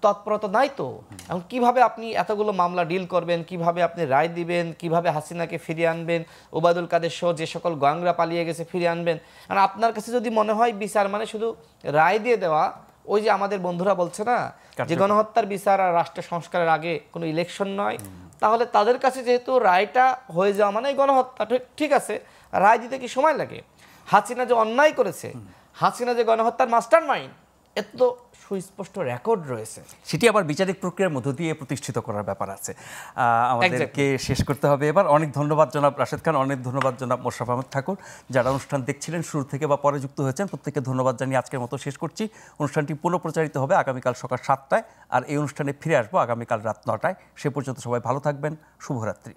তৎপরতা নাই তো। এখন কিভাবে আপনি এতগুলো মামলা ডিল করবেন, কিভাবে আপনি রায় দিবেন, কিভাবে হাসিনাকে ফিরিয়ে আনবেন, ওবায়দুল কাদের সহ যে সকল গোয়েঙ্গরা পালিয়ে গেছে ফিরিয়ে আনবেন? আর আপনার কাছে যদি মনে হয় বিচার মানে শুধু রায় দিয়ে দেওয়া, ওই যে আমাদের বন্ধুরা বলছে না যে গণহত্যার বিচার আর রাষ্ট্র সংস্কারের আগে কোনো ইলেকশন নয়, তাহলে তাদের কাছে যেহেতু রায়টা হয়ে যাওয়া মানে গণহত্যা, ঠিক আছে, রায় দিতে কি সময় লাগে? হাসিনা যে অন্যায় করেছে, হাসিনা যে গণহত্যার মাস্টার মাইন্ড, এত তো সুস্পষ্ট রেকর্ড রয়েছে, সেটি আবার বিচারিক প্রক্রিয়ার মধ্য দিয়ে প্রতিষ্ঠিত করার ব্যাপার আছে। আমাদেরকে শেষ করতে হবে এবার। অনেক ধন্যবাদ জনাব রাশেদ খান, অনেক ধন্যবাদ জনাব মোশাররফ আহমেদ ঠাকুর, যারা অনুষ্ঠান দেখছিলেন শুরু থেকে বা পরে যুক্ত হয়েছেন, প্রত্যেককে ধন্যবাদ জানিয়ে আজকের মতো শেষ করছি। অনুষ্ঠানটি পুনঃপ্রচারিত হবে আগামীকাল সকাল 7টায়, আর এই অনুষ্ঠানে ফিরে আসবো আগামীকাল রাত 9টায়। সে পর্যন্ত সবাই ভালো থাকবেন। শুভরাত্রি।